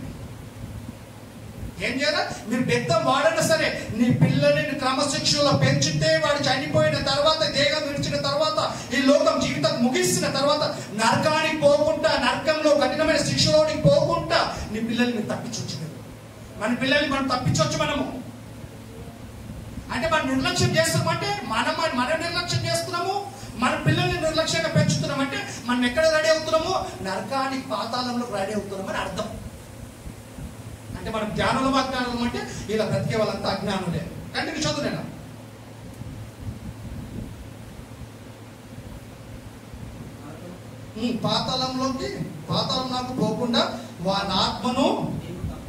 ఏం చేయాలి? మీరు బెత్తం వాడైనా సరే నీ పిల్లల్ని క్రమశిక్షణలో పెంచితే వాడు చనిపోయిన తర్వాత, దేహం విడిచిన తర్వాత, ఈ లోకం జీవితం ముగిసిన తర్వాత నరకానికి పోకుండా, నరకంలో కఠినమైన శిక్షలోనికి పోకుండా నీ పిల్లల్ని తప్పించవచ్చు. మన పిల్లల్ని మనం తప్పించవచ్చు. మనము అంటే మనం నిర్లక్ష్యం చేస్తున్నామంటే మన నిర్లక్ష్యం చేస్తున్నాము. మన పిల్లల్ని నిర్లక్ష్యంగా పెంచుతున్నామంటే మనం ఎక్కడ రెడీ అవుతున్నాము? నరకానికి, పాతాళంలో రెడీ అవుతున్నామని అర్థం. అంటే మనం జ్ఞానులు అజ్ఞానులు అంటే ఇలా బ్రతికే వాళ్ళంతా అజ్ఞానులే. కంటిన్యూ చదువు. నేను పాతాళంలోకి పోకుండా వాని ఆత్మను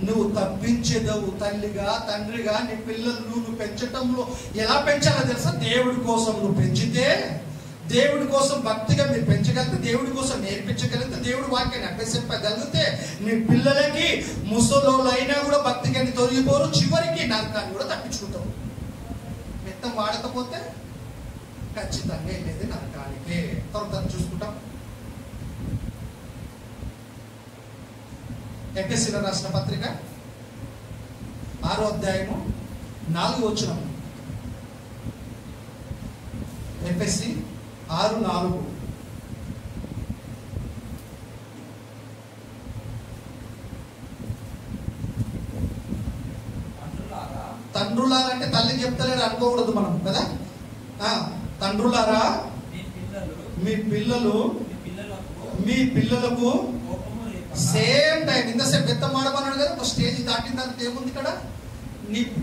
నువ్వు తప్పించేదవు. తల్లిగా తండ్రిగా నీ పిల్లలు నువ్వు పెంచటంలో ఎలా పెంచాలో తెలుసా? దేవుడి కోసం నువ్వు పెంచితే, దేవుడి కోసం భక్తిగా మీరు పెంచగలిగితే, దేవుడి కోసం నేర్పించగలిగితే, దేవుడి వాక్యాన్ని అభ్యసింపగలిగితే నీ పిల్లలకి ముసలోళ్ళు అయినా కూడా భక్తిగా తొలగిపోరు. చివరికి నరకాన్ని కూడా తప్పించుకుంటావు. మెత్తం వాడకపోతే ఖచ్చితంగా వెళ్ళేది నరకానికి. తర్వాత చూసుకుంటాం. ఎఫెసీయులకు రాసిన పత్రిక 6వ అధ్యాయము 4వ వచనం. ఎఫెసీ 6:4. తండ్రులారా అంటే తల్లి చెప్తలేరు అనుకోకూడదు మనం కదా. తండ్రులారా మీ పిల్లలకు సేమ్ టైం ఇంతసేపు బెత్తం ఆడమన్నాడు కదా. ఒక స్టేజ్ దాటిన తర్వాత ఏముంది ఇక్కడ?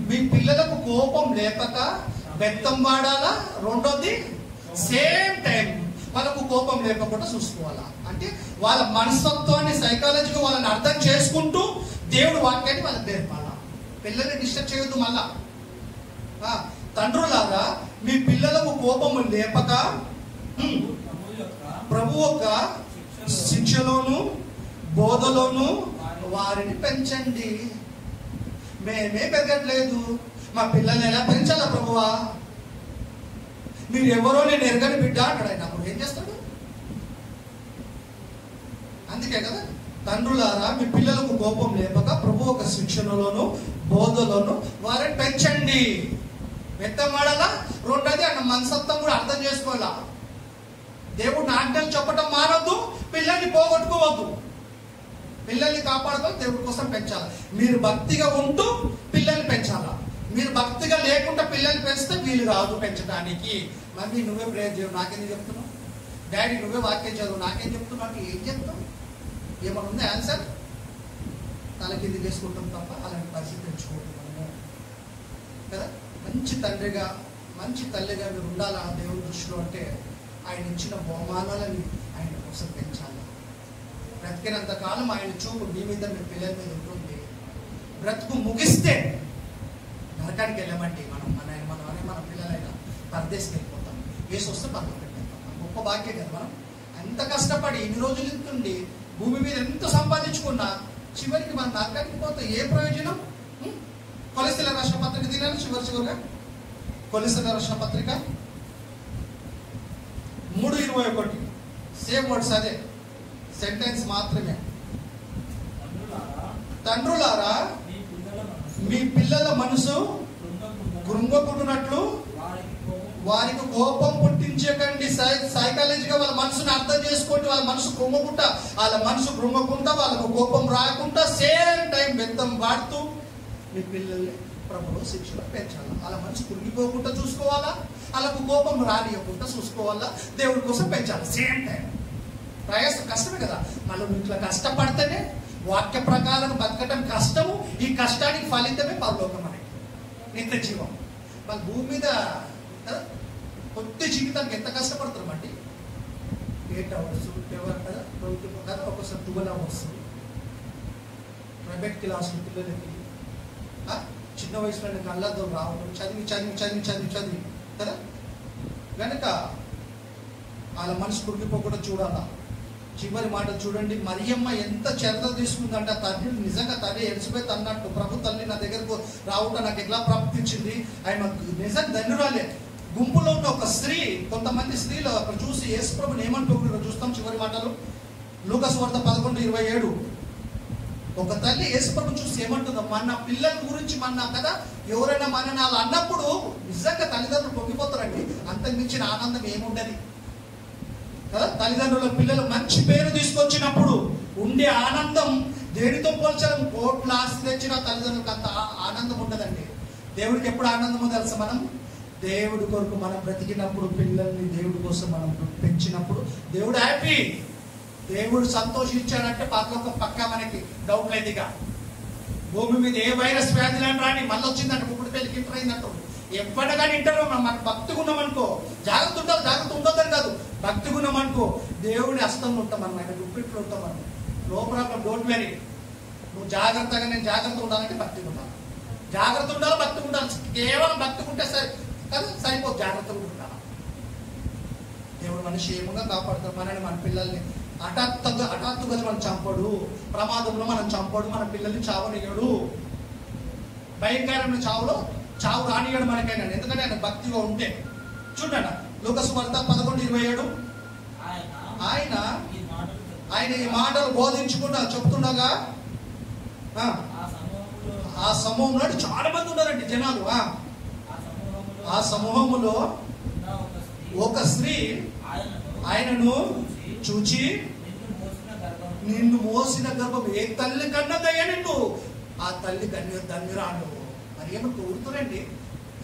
మీ పిల్లలకు కోపం లేపక బెత్తం వాడాలా. రెండోది సేమ్ టైం వాళ్ళకు కోపం లేకుండా చూసుకోవాలా. అంటే వాళ్ళ మనస్తత్వాన్ని, సైకాలజీగా వాళ్ళని అర్థం చేసుకుంటూ దేవుడు వాక్యాన్ని వాళ్ళకి నేర్పాలా. పిల్లల్ని డిస్టర్బ్ చేయొద్దు. మళ్ళా తండ్రులారా మీ పిల్లలకు కోపము లేపక ప్రభు యొక్క శిక్షలోను బోధలోను వారిని పెంచండి. మేమే పెరగట్లేదు, మా పిల్లల్ని ఎలా పెంచాలా ప్రభువా? మీరు ఎవరో నేను ఎరగని బిడ్డ అంటాడు ఆయన. అప్పుడు ఏం చేస్తాడు? అందుకే కదా, తండ్రులారా మీ పిల్లలకు కోపం లేపక ప్రభు ఒక శిక్షణలోను బోధలోను వారిని పెంచండి. మెత్తం వాడాలా. రెండోది అన్న మనసత్వం కూడా అర్థం చేసుకోవాలా. దేవుడు ఆజ్ఞలు చెప్పడం మానొద్దు, పిల్లల్ని పోగొట్టుకోవద్దు. పిల్లల్ని కాపాడుకొని దేవుడి కోసం పెంచాలి. మీరు భక్తిగా ఉంటూ పిల్లల్ని పెంచాలా. మీరు భక్తిగా లేకుండా పిల్లల్ని పెంచితే వీలు కాదు పెంచడానికి. మమ్మీ నువ్వే ప్రేయర్ చేయవు, నాకేం చెప్తున్నావు? డాడీ నువ్వే వాక్యం చదువు, నాకేం చెప్తున్నావు? ఏం చెప్తావు? ఏమన్నా ఉంది ఆన్సర్? తల కింది వేసుకుంటాం తప్ప అలాంటి పరిస్థితి తెచ్చుకుంటున్నాము కదా. మంచి తండ్రిగా మంచి తల్లిగా మీరు ఉండాలా దేవుడి దృష్టిలో. అంటే ఆయన ఇచ్చిన బహుమానాలని ఆయన కోసం పెంచాలి. బ్రతికినంత కాలం ఆయన చూపు మీ మీద, మీ పిల్లల మీద ఉంటుంది. బ్రతుకు ముగిస్తే నరకానికి వెళ్ళమంటే మన పిల్లలైనా పరదేశకి వెళ్ళిపోతాం. వేసి వస్తే పర్లోకి వెళ్ళిపోతాం. గొప్ప భాగ్యం కదా. మనం ఎంత కష్టపడి ఇన్ని రోజులు ఇంతుండి భూమి మీద ఎంత సంపాదించుకున్నా చివరికి మన నరకానికి పోతే ఏ ప్రయోజనం? కొలెస్ట్రాల్ రాష్ట్ర పత్రిక తినాలి చివరిగా. కొలెస్ట్రాల్ రాష్ట్ర పత్రిక 3:21 సేమ్ వర్డ్స్, అదే సెంటెన్స్ మాత్రమే. తండ్రులారా మీ పిల్లల మనసు కృంగకుండునట్లు వారికి కోపం పుట్టించకండి. సైకాలజీగా వాళ్ళ మనసుని అర్థం చేసుకోండి. వాళ్ళ మనసు కృంగకుండా, వాళ్ళ మనసు కృంగకుండా, వాళ్ళకు కోపం రాకుండా సేమ్ టైం బెత్తం వాడుతూ మీ పిల్లల్ని ప్రభువు శిక్షణ పెంచాలి. వాళ్ళ మనసు కృంగిపోకుండా చూసుకోవాలా, వాళ్ళకు కోపం రానియకుండా చూసుకోవాలా, దేవుడి కోసం పెంచాలి సేమ్ టైం. ప్రయాసం కష్టమే కదా, మళ్ళీ ఇట్లా కష్టపడితేనే వాక్య ప్రకారం బతకటం కష్టము. ఈ కష్టానికి ఫలితమే పరలోకం అనేది నిత్య జీవం. మన భూమి మీద కదా కొద్ది జీవితానికి ఎంత కష్టపడతామండి. 8 hours కదా, 20 కదా, ఒకసారి 12 hours ప్రైవేట్ క్లాసులు పిల్లలకి చిన్న వయసులో కళ్ళతో రావడం, చదివి చదివి చదివి చదివి చదివి కదా, కనుక వాళ్ళ మనసు కురిగిపోకుండా చూడాలా. చివరి మాట చూడండి, మరియమ్మ ఎంత శ్రద్ధ తీసుకుందంటే తల్లి నిజంగా తల్లి ఎలిజబెత్ అన్నట్టు ప్రభు తల్లి నా దగ్గరకు రావుట నాకు ఎట్లా ప్రాప్తించింది, ఆయన నిజంగా ధన్యురాలే. గుంపులో ఉన్న ఒక స్త్రీ, కొంతమంది స్త్రీలు అక్కడ చూసి యేసు ప్రభుని ఏమంటూ చూస్తాం చివరి మాటలు. లూకాసు వార్త 11:27 ఒక తల్లి యేసు ప్రభుని చూసి ఏమంటుందో, మన పిల్లల గురించి మన కదా ఎవరైనా మన అలా అన్నప్పుడు నిజంగా తల్లిదండ్రులు పొంగిపోతారండి. అంతకు మించిన ఆనందం ఏముండదు కదా. తల్లిదండ్రుల పిల్లలు మంచి పేరు తీసుకొచ్చినప్పుడు ఉండే ఆనందం దేనితో పోల్చడం. కోట్ల ఆస్తి తెచ్చిన తల్లిదండ్రులకు అంత ఆనందం ఉండదండి. దేవుడికి ఎప్పుడు ఆనందమో తెలుసా, మనం దేవుడి కొరకు మనం బ్రతికినప్పుడు, పిల్లల్ని దేవుడి కోసం మనం పెంచినప్పుడు దేవుడు హ్యాపీ, దేవుడు సంతోషించాడంటే పరలోకం పక్కా, మనకి డౌట్ లేదు. ఇక భూమి మీద ఏ వైరస్ వ్యాధులను రాని మళ్ళీ వచ్చిందంటే ముప్పుడు పెళ్లికి ఇంటర్ అయిందంట. ఎవ్వడ కానీ ఇంటర్వ్యూ మన భక్తిగా ఉన్నామనుకో, జాగ్రత్త ఉండాలి, జాగ్రత్త ఉండొద్దని కాదు, భక్తిగా ఉన్నామనుకో దేవుడి హస్తంలో ఉంటాం, ఆయన గుప్పిట్లో ఉంటాం. మనం నో ప్రాబ్లం, డోంట్ వెరీ. నువ్వు జాగ్రత్తగా, నేను జాగ్రత్త ఉండాలంటే భక్తిగా ఉండాలి, జాగ్రత్త ఉండాలి, భక్తిగా ఉండాలి. కేవలం భక్తిగా ఉంటే కదా సరిపోదు, జాగ్రత్తగా ఉండాలి. దేవుడు మన క్షేమంగా కాపాడుతాడు మనని, మన పిల్లల్ని. హఠాత్తుగా మనం చంపడు, ప్రమాదంలో మనం చంపడు, మన పిల్లల్ని చావనియడు, భయంకరమైన చావు రానియడు మనకైనా, ఎందుకంటే ఆయన భక్తిగా ఉంటే. చూడండి లూకాసు వార్త 11:27 ఆయన ఈ మాటలు బోధించుకుంటా చెప్తుండగా ఆ సమూహంలో చాలా మంది ఉన్నారండి జనాలు. ఆ సమూహములో ఒక స్త్రీ ఆయనను చూచి, నిన్ను మోసిన గర్భం ఏ తల్లి కన్నదయ్యా నిన్ను, ఆ తల్లి ధన్యురాలు. మరి ఏమో కోరుతురండి,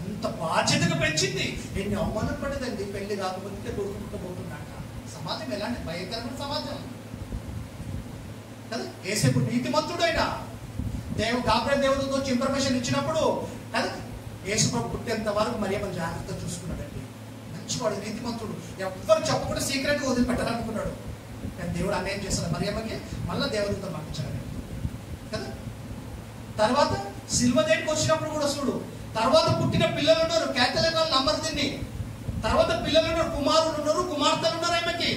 ఎంత బాధ్యతగా పెంచింది, ఎన్ని అవమానం పడేదండి. పెళ్లి కాకపోతే కొడుకుంటబోతున్నాక. సమాజం ఎలాంటి భయంకరమైన సమాజం కదా. ఏసేపు నీతిమంతుడైనా గాబ్రియెలు దేవుడితో వచ్చి ఇన్ఫర్మేషన్ ఇచ్చినప్పుడు కదా, యేసుప్రభు పుట్టేంత వరకు మరియమ్మను జాగ్రత్తగా చూసుకున్నాడండి. మంచివాడు, నీతిమంతుడు, ఎవ్వరు చెప్పకుండా సీక్రెట్గా వదిలిపెట్టాలనుకున్నాడు. కానీ దేవుడు అన్యాయం చేస్తాడు మరియమ్మకి, మళ్ళీ దేవదూతను పంపించాడు కదా. తర్వాత సిల్వ దేనికి వచ్చినప్పుడు కూడా చూడు, తర్వాత పుట్టిన పిల్లలు ఉన్నారు, క్యాథలిక్ నంబర్ తిని, తర్వాత పిల్లలు ఉన్నారు, కుమారులు ఉన్నారు, కుమార్తెలు ఉన్నారు. ఆమెకి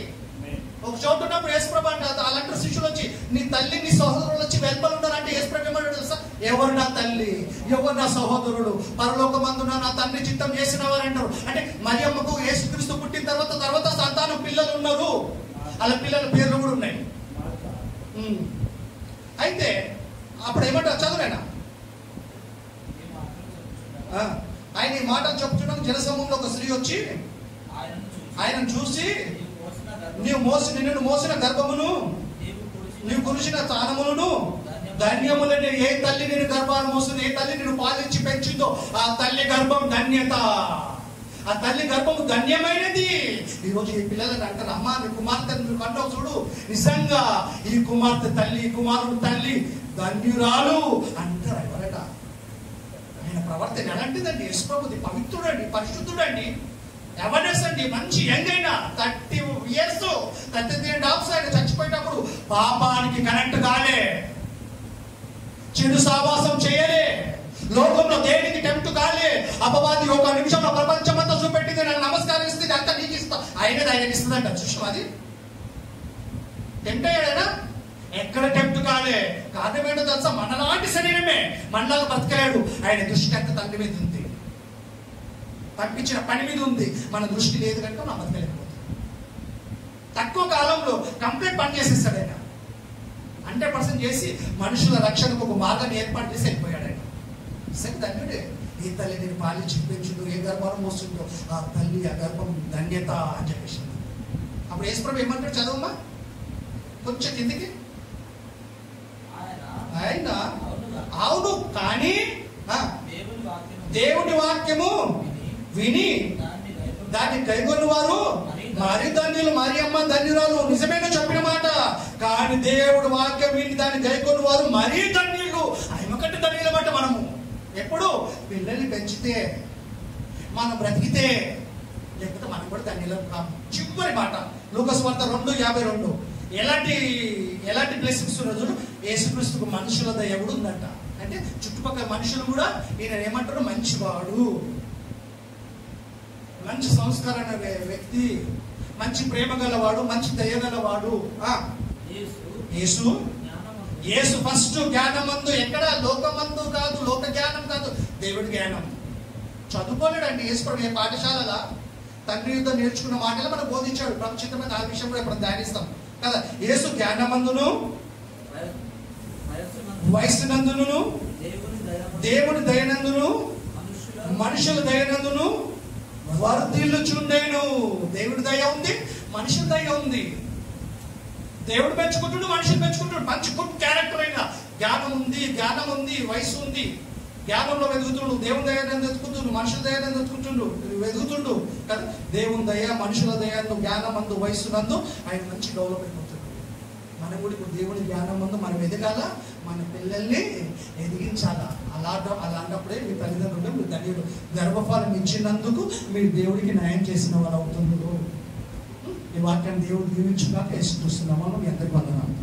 ఒక చోటు ఉన్నప్పుడు యేసుప్రభు అంటే అలాంటి శిష్యులు వచ్చి, నీ తల్లి నీ సహోదరులు వచ్చి వెల్పలు ఉన్నారు అంటే యేసుప్రభు ఏమన్నాడు తెలుసా, ఎవరు నా తల్లి, ఎవరు నా సహోదరుడు, పరలోకమందున నా తండ్రి చిత్తం చేసిన వారు అంటారు. అంటే మరియమ్మకు యేసుక్రీస్తు పుట్టిన తర్వాత సంతానం పిల్లలు ఉన్నారు, అలా పిల్లల పేర్లు కూడా ఉన్నాయి. అయితే అప్పుడు ఏమంటారు చదువునైనా, ఆయన ఈ మాటలు చెప్తున్నాను. జనసమూహంలో ఒక స్త్రీ వచ్చి ఆయనను చూసి, నిన్ను మోసిన గర్భమును నీవు కురిసిన స్థానములను ధన్యములని, ఏ తల్లి నేను గర్భాన్ని మోస్తుంది, ఏ తల్లి నేను పాలించి పెంచిందో ఆ తల్లి గర్భం ధన్యత, ఆ తల్లి గర్భము ధన్యమైనది. ఈరోజు ఈ పిల్లలని అంటారు, అమ్మా నీ కుమార్తె నువ్వు కంటావు చూడు, నిజంగా ఈ కుమార్తె తల్లి, ఈ కుమారుడు తల్లి ధన్యురాలు అంటారు. ఎవరట ఆయన ప్రవర్తన ఎలాంటిదండి, యేసుప్రభుది పవిత్రుడండి, పరిశుద్ధుడండి, అవేర్నెస్ అండి, మంచి యంగ్ అయినా 30 years 33 ఆయన చచ్చిపోయేటప్పుడు పాపానికి కనెక్ట్ కాలే, చెడు సావాసం చేయలే, లోకంలో దేనికి టెంప్ట్ కాలే. అపవాది ఒక నిమిషంలో ప్రపంచమంతా చూపెట్టింది, నాకు నమస్కారం ఇస్తుంది, అంతా నీకు ఇస్తా, ఆయనకి ఇస్తుందంట. చూసాం, అది టెంప్ట్ అయ్యాడైనా ఎక్కడ టెంప్ట్ కాలే. కాలే. కారణం ఏంటో తెలుసా? మనలాంటి శరీరమే, మనలాగా బతకలేడు. ఆయన దృష్టి అంతా తండ్రి మీద ఉంది, పంపించిన పని మీద ఉంది. మన దృష్టి లేదు కనుక మనం బతకలేకపోతుంది. తక్కువ కాలంలో కంప్లీట్ పని చేసేస్తాడు ఆయన. 100% చేసి మనుషుల రక్షణకు ఒక మార్గాన్ని ఏర్పాటు చేసి వెళ్ళిపోయాడు ఆయన. సరే ధన్యుడే. ఏ తల్లి నేను పాలించి పెంచుందో, ఏ గర్భం వస్తుందో ఆ తల్లి ఆ గర్భం ధన్యత అని చెప్పేసి. అప్పుడు యేసుప్రభు ఏమంటాడు చదవమ్మా కొంచెం కిందికి. ఆయన అవును కానీ దేవుని వాక్యము విని దాన్ని కైగొన్న వారు మరి ధన్యులు, మరి అమ్మ ధన్యురాలు. నిజమైన చెప్పిన మాట. కానీ దేవుడు వాక్యం విని దాన్ని కైగొన్న వారు మరీ ధన్యులు. ఆయనకంటే ధన్యులమాట మనము. ఎప్పుడు పిల్లల్ని పెంచితే, మనం బ్రతికితే, లేకపోతే మనం కూడా ధన్యులం కాము. చివరి మాట లూకా సువార్త 2:52. ఎలాంటి బ్లెస్సింగ్స్ ఉన్నదో యేసుక్రీస్తుకు మనుషుల దయ కూడా ఉందంట. అంటే చుట్టుపక్కల మనుషులు కూడా ఈయన ఏమంటారు? మంచివాడు, మంచి సంస్కారమైన వ్యక్తి, మంచి ప్రేమ గలవాడు, మంచి దయ గలవాడు. యేసు ఫస్ట్ జ్ఞానమందు. ఎక్కడ? లోకమందు కాదు, లోక జ్ఞానం కాదు, దేవుడి జ్ఞానం. చదువుకోలేడండి యేసుప్రభు ఏ పాఠశాల. తండ్రి యుద్ధం నేర్చుకున్న మాటలు మనకు బోధించాడు. ప్రముఖితమైన ఆ విషయం కూడా ఇప్పుడు ధ్యానిస్తాం కదా. యేసు జ్ఞానమందును, వయస్సునందును, దేవుని దయనందును, మనుషుల దయనందును వర్ధిల్లుచుండెను. దేవుడి దయ ఉంది, మనుషుల దయ ఉంది. దేవుడు పెంచుకుంటుడు, మనుషులు పెంచుకుంటుడు. మంచి గుడ్ క్యారెక్టర్ అయినా జ్ఞానం ఉంది, వయసు ఉంది. జ్ఞానంలో వెతుకుతుండు, దేవుని దయాన్ని వెతుకుతుండు, మనుషుల దయాన్ని వెతుకుతుండు కదా. దేవుని దయ, మనుషుల దయాన్ని, జ్ఞానమందు, వయస్సునందు ఆయన మంచి డెవలప్మెంట్ అవుతుంది. మనం కూడా ఇప్పుడు దేవుని జ్ఞానమందు మనం ఎదగాల, మన పిల్లల్ని ఎదిగించాలా. అలాంటప్పుడే మీ తల్లిదండ్రులు మీ ధన్యులు. గర్భఫలం ఇచ్చినందుకు మీరు దేవుడికి న్యాయం చేసిన వాళ్ళు అవుతున్నారు. ఈ వాక్యాన్ని దేవుడు దీవించుగాక. యేసుక్రీస్తు నామమున మీ అందరికీ వందనాలు.